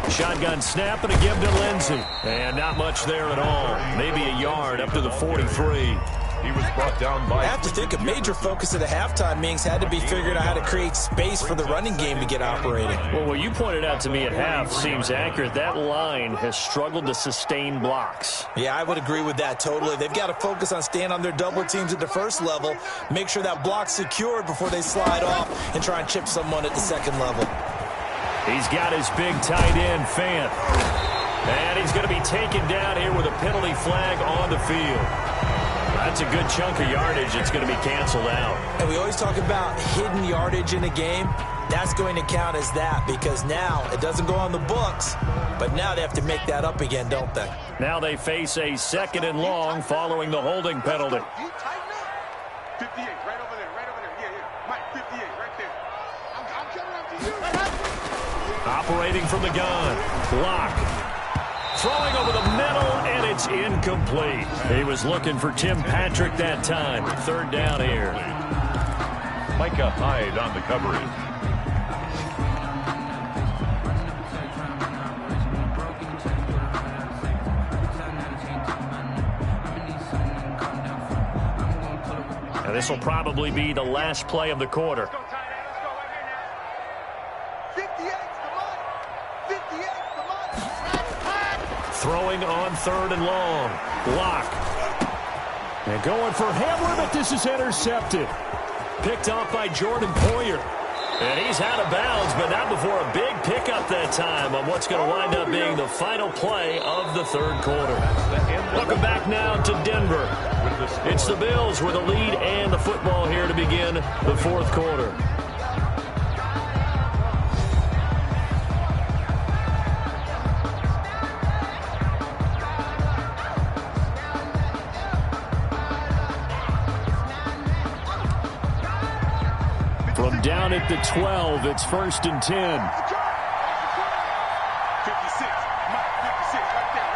49. Shotgun snap and a give to Lindsey. And not much there at all. Maybe a yard up to the 43. He was brought down by... I have to think a major focus of the halftime meetings had to be figuring out how to create space for the running game to get operating. Well, what you pointed out to me at half seems accurate. That line has struggled to sustain blocks. Yeah, I would agree with that totally. They've got to focus on staying on their double teams at the first level, make sure that block's secured before they slide off and try and chip someone at the second level. He's got his big tight end, Fant. And he's going to be taken down here with a penalty flag on the field. That's a good chunk of yardage. It's going to be canceled out. And we always talk about hidden yardage in a game. That's going to count as that because now it doesn't go on the books, but now they have to make that up again, don't they? Now they face a 2nd and long following the holding penalty. 58, right over there, right over there. Yeah. Mike, 58, right there. I'm coming up to you. Operating from the gun. Block. Throwing over the middle, and it's incomplete. He was looking for Tim Patrick that time. 3rd down here. Micah Hyde on the coverage. Now this will probably be the last play of the quarter. Let's go, tight end. Let's go right here now. 58's the money. 58's the money. Throwing on 3rd and long. Block. And going for Hamler, but this is intercepted. Picked off by Jordan Poyer. And he's out of bounds, but not before a big pickup that time on what's going to wind up being the final play of the 3rd quarter. Welcome back now to Denver. It's the Bills with a lead and the football here to begin the 4th quarter. From down at the 12, it's 1st and 10. 56. Mike, 56, right there,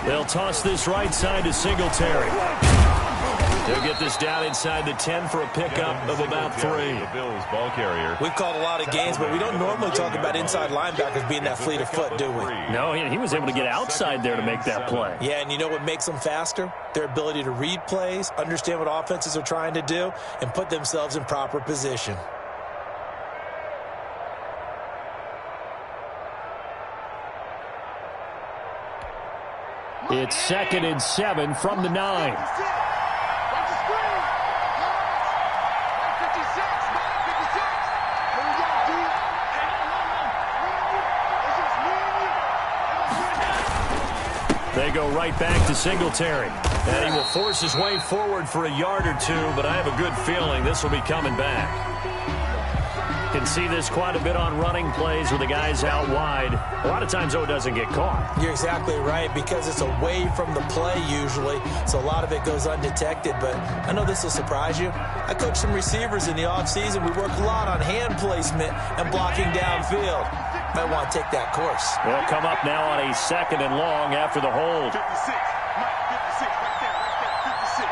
56. They'll toss this right side to Singletary. They'll get this down inside the 10 for a pickup of about 3. The Bills ball carrier. We've called a lot of games, but we don't normally talk about inside linebackers being that fleet of foot, do we? No, he was able to get outside there to make that play. Yeah, and you know what makes them faster? Their ability to read plays, understand what offenses are trying to do, and put themselves in proper position. It's 2nd and 7 from the 9. They go right back to Singletary. And he will force his way forward for a yard or 2, but I have a good feeling this will be coming back. Can see this quite a bit on running plays with the guys out wide. A lot of times, though, it doesn't get caught. You're exactly right, because it's away from the play usually, so a lot of it goes undetected. But I know this will surprise you. I coach some receivers in the offseason. We work a lot on hand placement and blocking downfield. Might want to take that course. They'll come up now on a 2nd and long after the hold. 56. Mike, 56, right there, 56.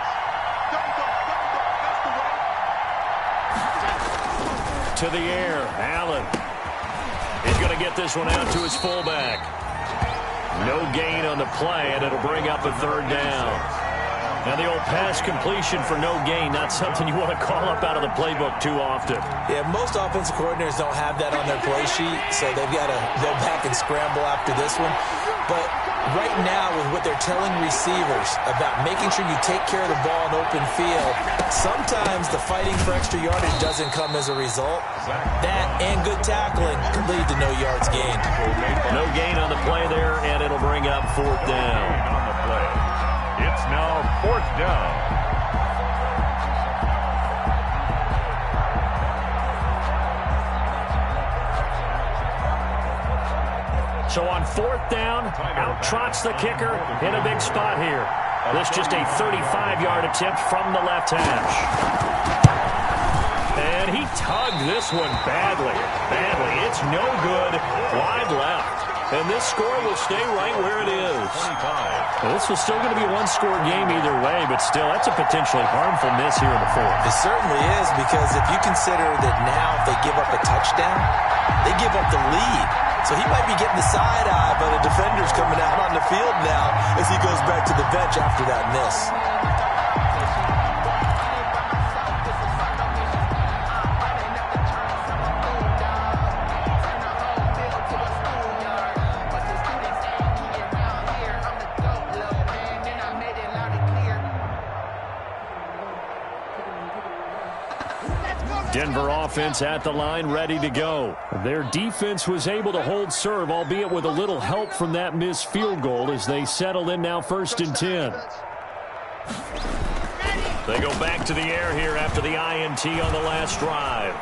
Double go, that's the way. To the air, Allen. He's going to get this one out to his fullback. No gain on the play, and it'll bring up a 3rd down. Now the old pass completion for no gain, not something you want to call up out of the playbook too often. Yeah, most offensive coordinators don't have that on their play sheet, so they've got to go back and scramble after this one. But right now, with what they're telling receivers about making sure you take care of the ball in open field, sometimes the fighting for extra yardage doesn't come as a result. That and good tackling can lead to no yards gained. No gain on the play there, and it'll bring up 4th down. On the play. It's now 4th down. So on 4th down, out trots the kicker in a big spot here. This just a 35-yard attempt from the left hash. And he tugged this one badly. It's no good. Wide left. And this score will stay right where it is. 25. Well, this was still going to be a one-score game either way, but still, that's a potentially harmful miss here in the fourth. It certainly is, because if you consider that now if they give up a touchdown, they give up the lead. So he might be getting the side eye, but the defender's coming out on the field now as he goes back to the bench after that miss. Denver offense at the line, ready to go. Their defense was able to hold serve, albeit with a little help from that missed field goal as they settle in now 1st and 10. They go back to the air here after the INT on the last drive.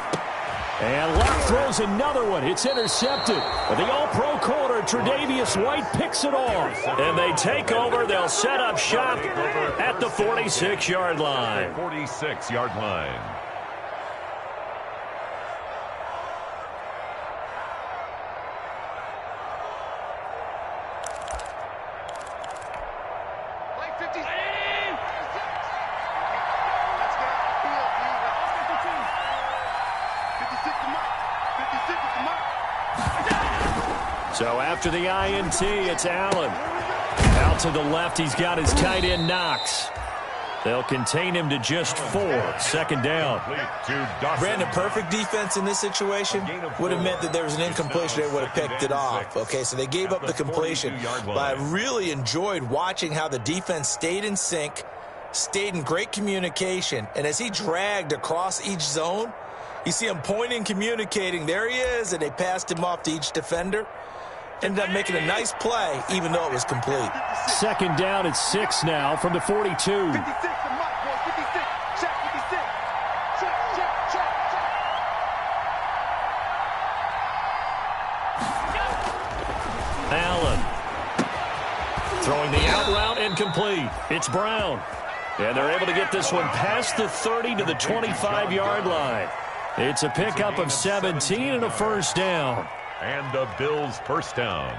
And Locke throws another one. It's intercepted. The all-pro corner, Tre'Davious White, picks it off. And they take over. They'll set up shop at the 46-yard line. 46-yard line. So after the INT, it's Allen. Out to the left, he's got his tight end Knox. They'll contain him to just 4. 2nd down. Brandon, perfect defense in this situation would have meant that there was an incompletion. They would have picked it off. Okay, so they gave up the completion. But I really enjoyed watching how the defense stayed in sync, stayed in great communication. And as he dragged across each zone, you see him pointing, communicating. There he is, and they passed him off to each defender. Ended up making a nice play, even though it was complete. 2nd down at 6 now from the 42. 56 to Mike, boys. 56. Check 56. Check. Allen. Throwing the out route incomplete. It's Brown. And they're able to get this one past the 30 to the 25-yard line. It's a pickup of 17 and a 1st down. And the Bills' 1st down.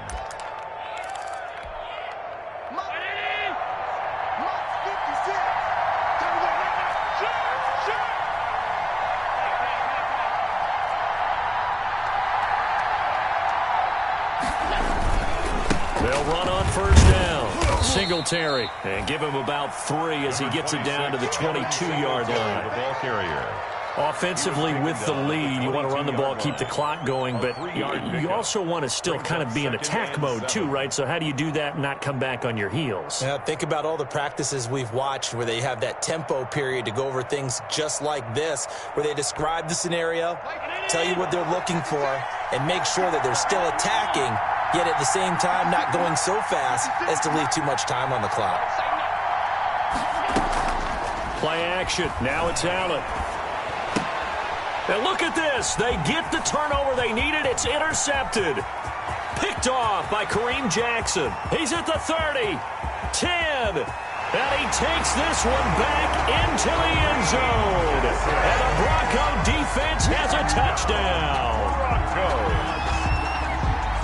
They'll run on 1st down. Singletary. And give him about 3 as he gets it down to the 22-yard line. The ball carrier. Offensively with the lead, you want to run the ball, keep the clock going, but you also want to still kind of be in attack mode too, right? So how do you do that and not come back on your heels? Yeah, think about all the practices we've watched where they have that tempo period to go over things just like this, where they describe the scenario, tell you what they're looking for, and make sure that they're still attacking, yet at the same time not going so fast as to leave too much time on the clock. Play action. Now it's Allen. And look at this. They get the turnover they needed. It's intercepted. Picked off by Kareem Jackson. He's at the 30, 10, and he takes this one back into the end zone. And the Bronco defense has a touchdown. Broncos.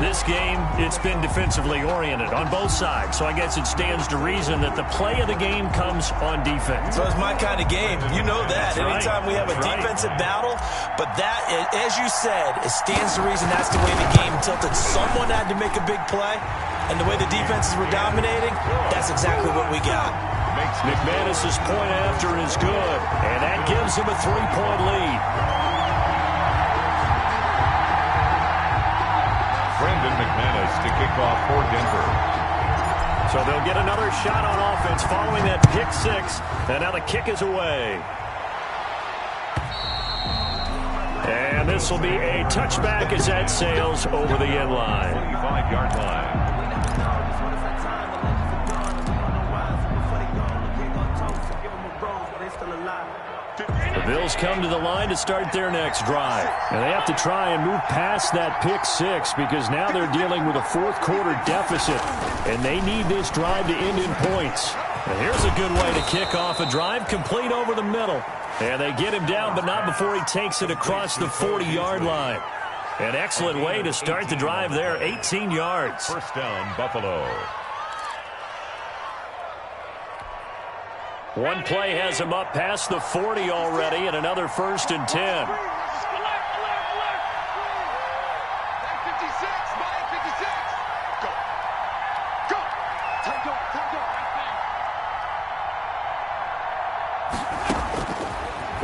This game, it's been defensively oriented on both sides, so I guess it stands to reason that the play of the game comes on defense. So it's my kind of game. You know that. That's right. Anytime we have a defensive battle, but that, as you said, it stands to reason that's the way the game tilted. Someone had to make a big play, and the way the defenses were dominating, that's exactly what we got. McManus's point after is good, and that gives him a 3-point lead. McManus to kick off for Denver. So they'll get another shot on offense following that pick 6, and now the kick is away. And this will be a touchback as that sails over the end line. 25-yard line. The Bills come to the line to start their next drive. And they have to try and move past that pick 6 because now they're dealing with a 4th quarter deficit. And they need this drive to end in points. And here's a good way to kick off a drive, complete over the middle. And they get him down, but not before he takes it across the 40-yard line. An excellent way to start the drive there, 18 yards. First down, Buffalo. One play has him up past the 40 already, and another 1st and 10.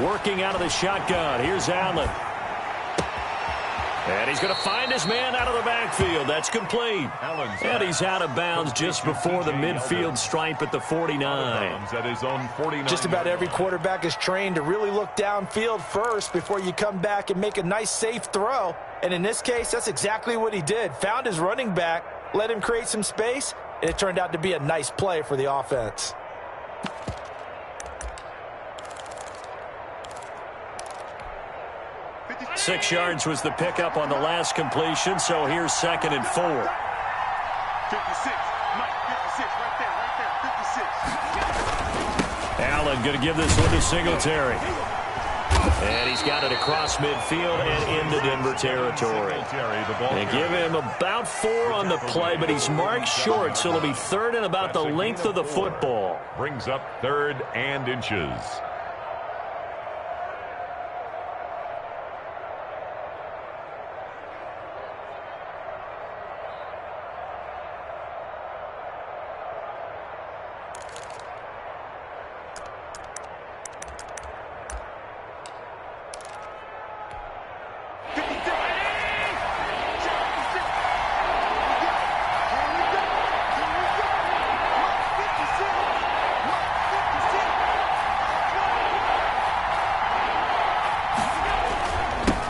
Working out of the shotgun. Here's Allen. And he's going to find his man out of the backfield. That's complete. And he's out of bounds just before the midfield stripe at the 49. Just about every quarterback is trained to really look downfield first before you come back and make a nice, safe throw. And in this case, that's exactly what he did. Found his running back, let him create some space, and it turned out to be a nice play for the offense. Six yards was the pickup on the last completion, so here's 2nd and 4. 56, Mike, 56, right there, 56. Allen going to give this one to Singletary. And he's got it across midfield and into Denver territory. They give him about 4 on the play, but he's marked short, so it'll be 3rd and about the length of the football. Brings up 3rd and inches.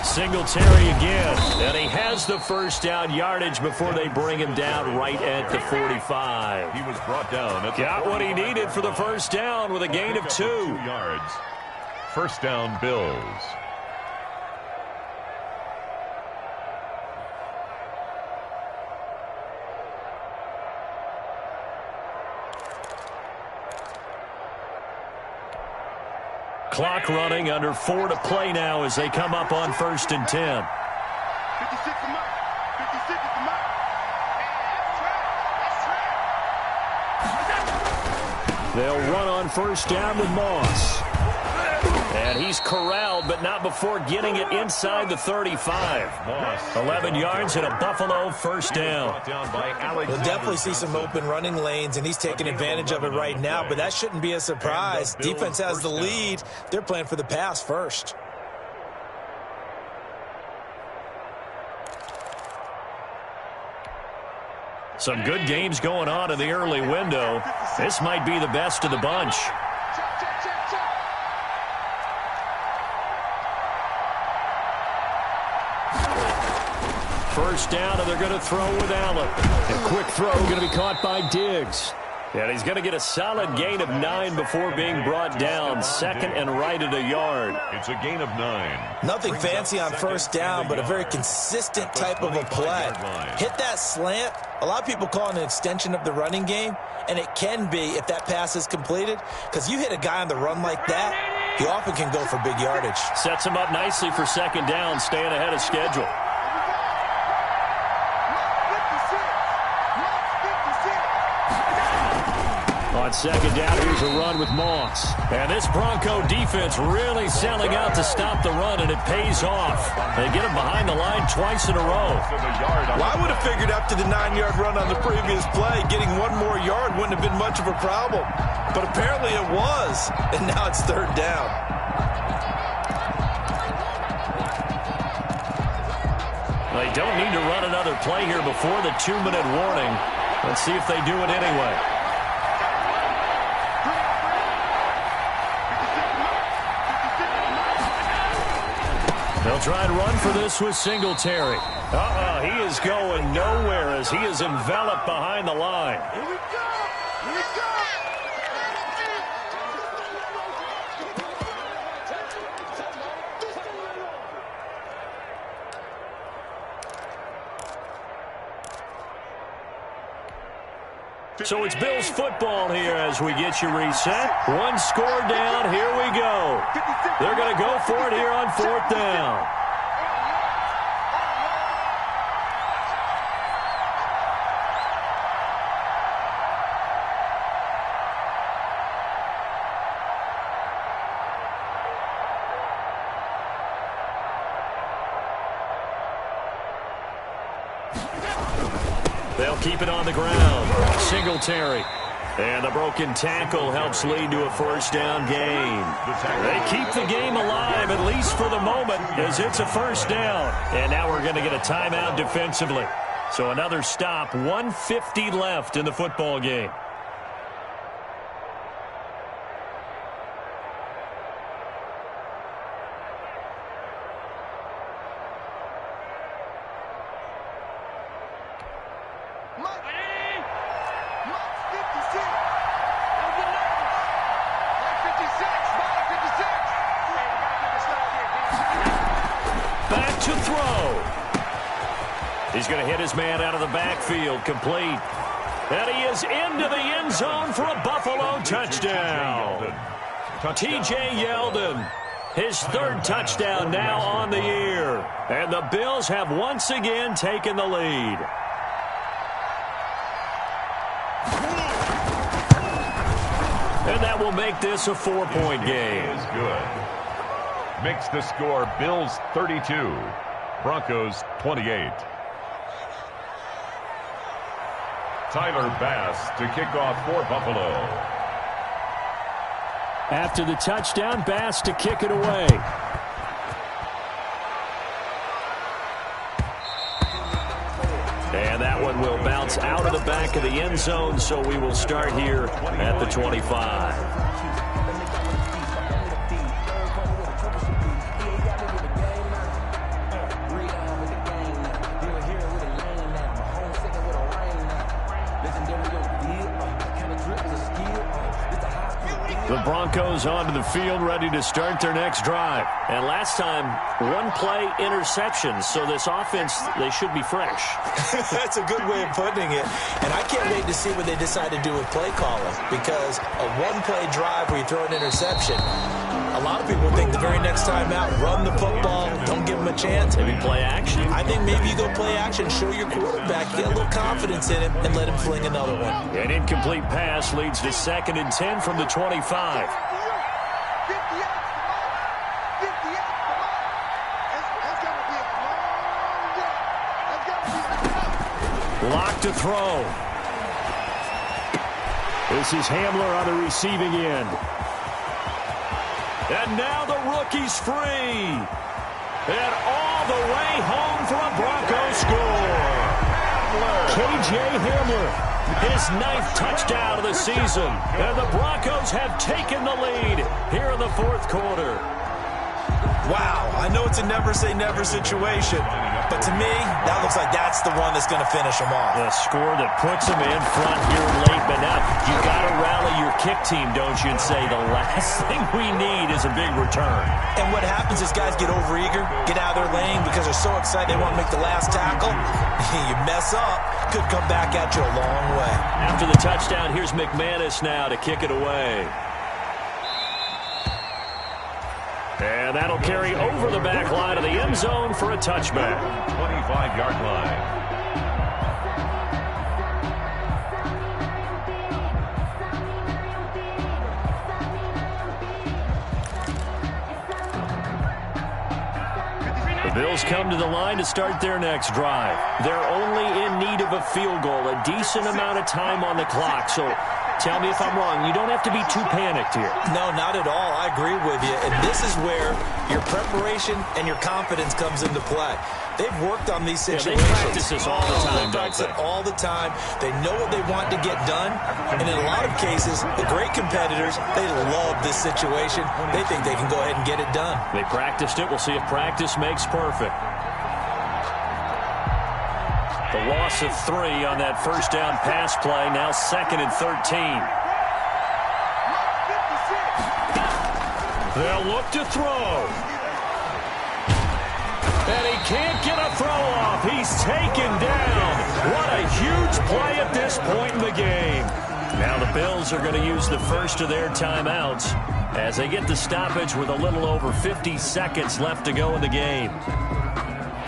Singletary again, and he has the first down yardage before they bring him down right at the 45. He was brought down at the Got what he needed for the first down with a gain of 2 yards. First down, Bills. Clock running, under 4 to play now as they come up on 1st and 10. 56 to Mike. 56 to Mike. That's right. They'll run on 1st down with Moss. And he's corralled, but not before getting it inside the 35. 11 yards and a Buffalo first down. We'll definitely see some open running lanes, and he's taking advantage of it right now, but that shouldn't be a surprise. Defense has the lead. They're playing for the pass first. Some good games going on in the early window. This might be the best of the bunch. First down, and they're going to throw with Allen. A quick throw going to be caught by Diggs. And he's going to get a solid gain of 9 before being brought down. 2nd and right at a yard. It's a gain of 9. Nothing fancy on first down, but a very consistent type of a play. Hit that slant. A lot of people call it an extension of the running game, and it can be if that pass is completed, because you hit a guy on the run like that, he often can go for big yardage. Sets him up nicely for 2nd down, staying ahead of schedule. On 2nd down, here's a run with Moss. And this Bronco defense really selling out to stop the run, and it pays off. They get him behind the line twice in a row. Well, I would have figured after the 9-yard run on the previous play, getting 1 more yard wouldn't have been much of a problem. But apparently it was, and now it's 3rd down. They don't need to run another play here before the 2-minute warning. Let's see if they do it anyway. They'll try and run for this with Singletary. He is going nowhere as he is enveloped behind the line. Here we go. Here we go. So it's Bills football here as we get you reset. 1 score down. Here we go. They're going to go for it here on 4th down. keep it on the ground. Singletary. And the broken tackle helps lead to a first down gain. They keep the game alive, at least for the moment, as it's a first down. And now we're going to get a timeout defensively. So another stop, 1:50 left in the football game. Back to throw. He's going to hit his man out of the backfield, complete. And he is into the end zone for a Buffalo touchdown. T.J. Yeldon, his third touchdown now on the year. And the Bills have once again taken the lead. And that will make this a 4-point game. Is good. Makes the score Bills 32, Broncos 28. Tyler Bass to kick off for Buffalo. After the touchdown, Bass to kick it away. And that one will bounce out of the back of the end zone, so we will start here at the 25. The Broncos onto the field, ready to start their next drive. And last time, one-play interception, so this offense, they should be fresh. That's a good way of putting it. And I can't wait to see what they decide to do with play calling, because a one-play drive where you throw an interception, a lot of people think the very next time out, run the football, don't give them a chance. Maybe play action. I think maybe you go play action, show your quarterback, get a little confidence in him, and let him fling another one. An incomplete pass leads to 2nd and 10 from the 25. Lock to throw. This is Hamler on the receiving end. And now the rookie's free. And all the way home for a Broncos score. K.J. Hamler, his 9th touchdown of the season. And the Broncos have taken the lead here in the 4th quarter. Wow, I know it's a never-say-never situation, but to me, that looks like that's the one that's going to finish them off. The score that puts them in front here late, but now you got to rally your kick team, don't you, and say the last thing we need is a big return. And what happens is guys get overeager, get out of their lane because they're so excited they want to make the last tackle. You mess up, could come back at you a long way. After the touchdown, here's McManus now to kick it away. And that'll carry over the back line of the end zone for a touchback. 25-yard line. The Bills come to the line to start their next drive. They're only in need of a field goal, a decent amount of time on the clock. So tell me if I'm wrong. You don't have to be too panicked here. No, not at all. I agree with you. And this is where your preparation and your confidence comes into play. They've worked on these situations. Yeah, they practice this all the time, they practice it all the time. They know what they want to get done. And in a lot of cases, the great competitors, they love this situation. They think they can go ahead and get it done. They practiced it. We'll see if practice makes perfect. The loss of 3 on that first down pass play. Now 2nd and 13. They'll look to throw. And he can't get a throw off. He's taken down. What a huge play at this point in the game. Now the Bills are going to use the first of their timeouts as they get the stoppage with a little over 50 seconds left to go in the game.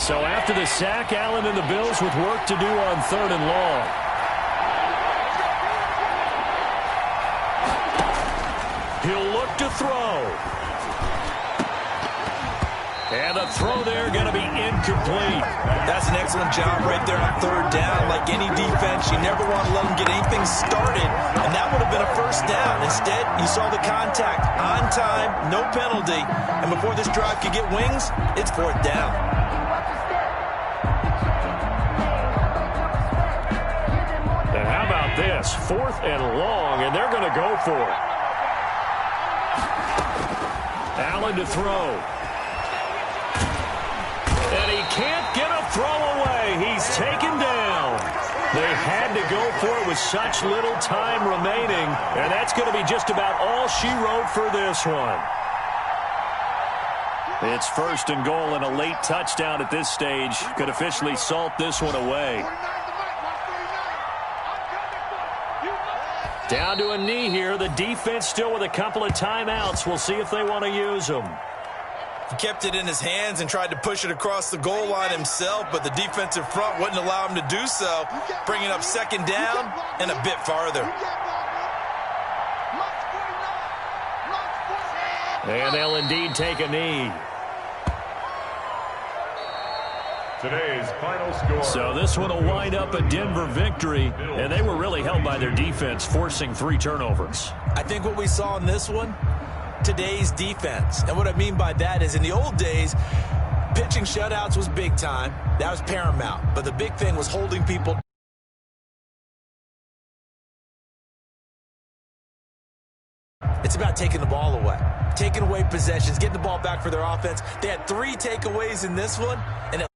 So after the sack, Allen and the Bills with work to do on 3rd and long. He'll look to throw. And the throw there going to be incomplete. That's an excellent job right there on third down. Like any defense, you never want to let them get anything started, and that would have been a first down. Instead, you saw the contact on time, no penalty, and before this drive could get wings, it's fourth down. And how about this? 4th and long, and they're going to go for it. Allen to throw. And he can't get a throw away. He's taken down. They had to go for it with such little time remaining, and that's going to be just about all she wrote for this one. It's 1st and goal, and a late touchdown at this stage could officially salt this one away. Down to a knee here. The defense still with a couple of timeouts. We'll see if they want to use them. He kept it in his hands and tried to push it across the goal line himself, but the defensive front wouldn't allow him to do so, bringing up 2nd down and a bit farther. And they'll indeed take a knee. Today's final score. So this one will wind up a Denver victory, and they were really helped by their defense, forcing 3 turnovers. I think what we saw in this one, today's defense. And what I mean by that is in the old days, pitching shutouts was big time. That was paramount. But the big thing was holding people. It's about taking the ball away, taking away possessions, getting the ball back for their offense. They had 3 takeaways in this one, and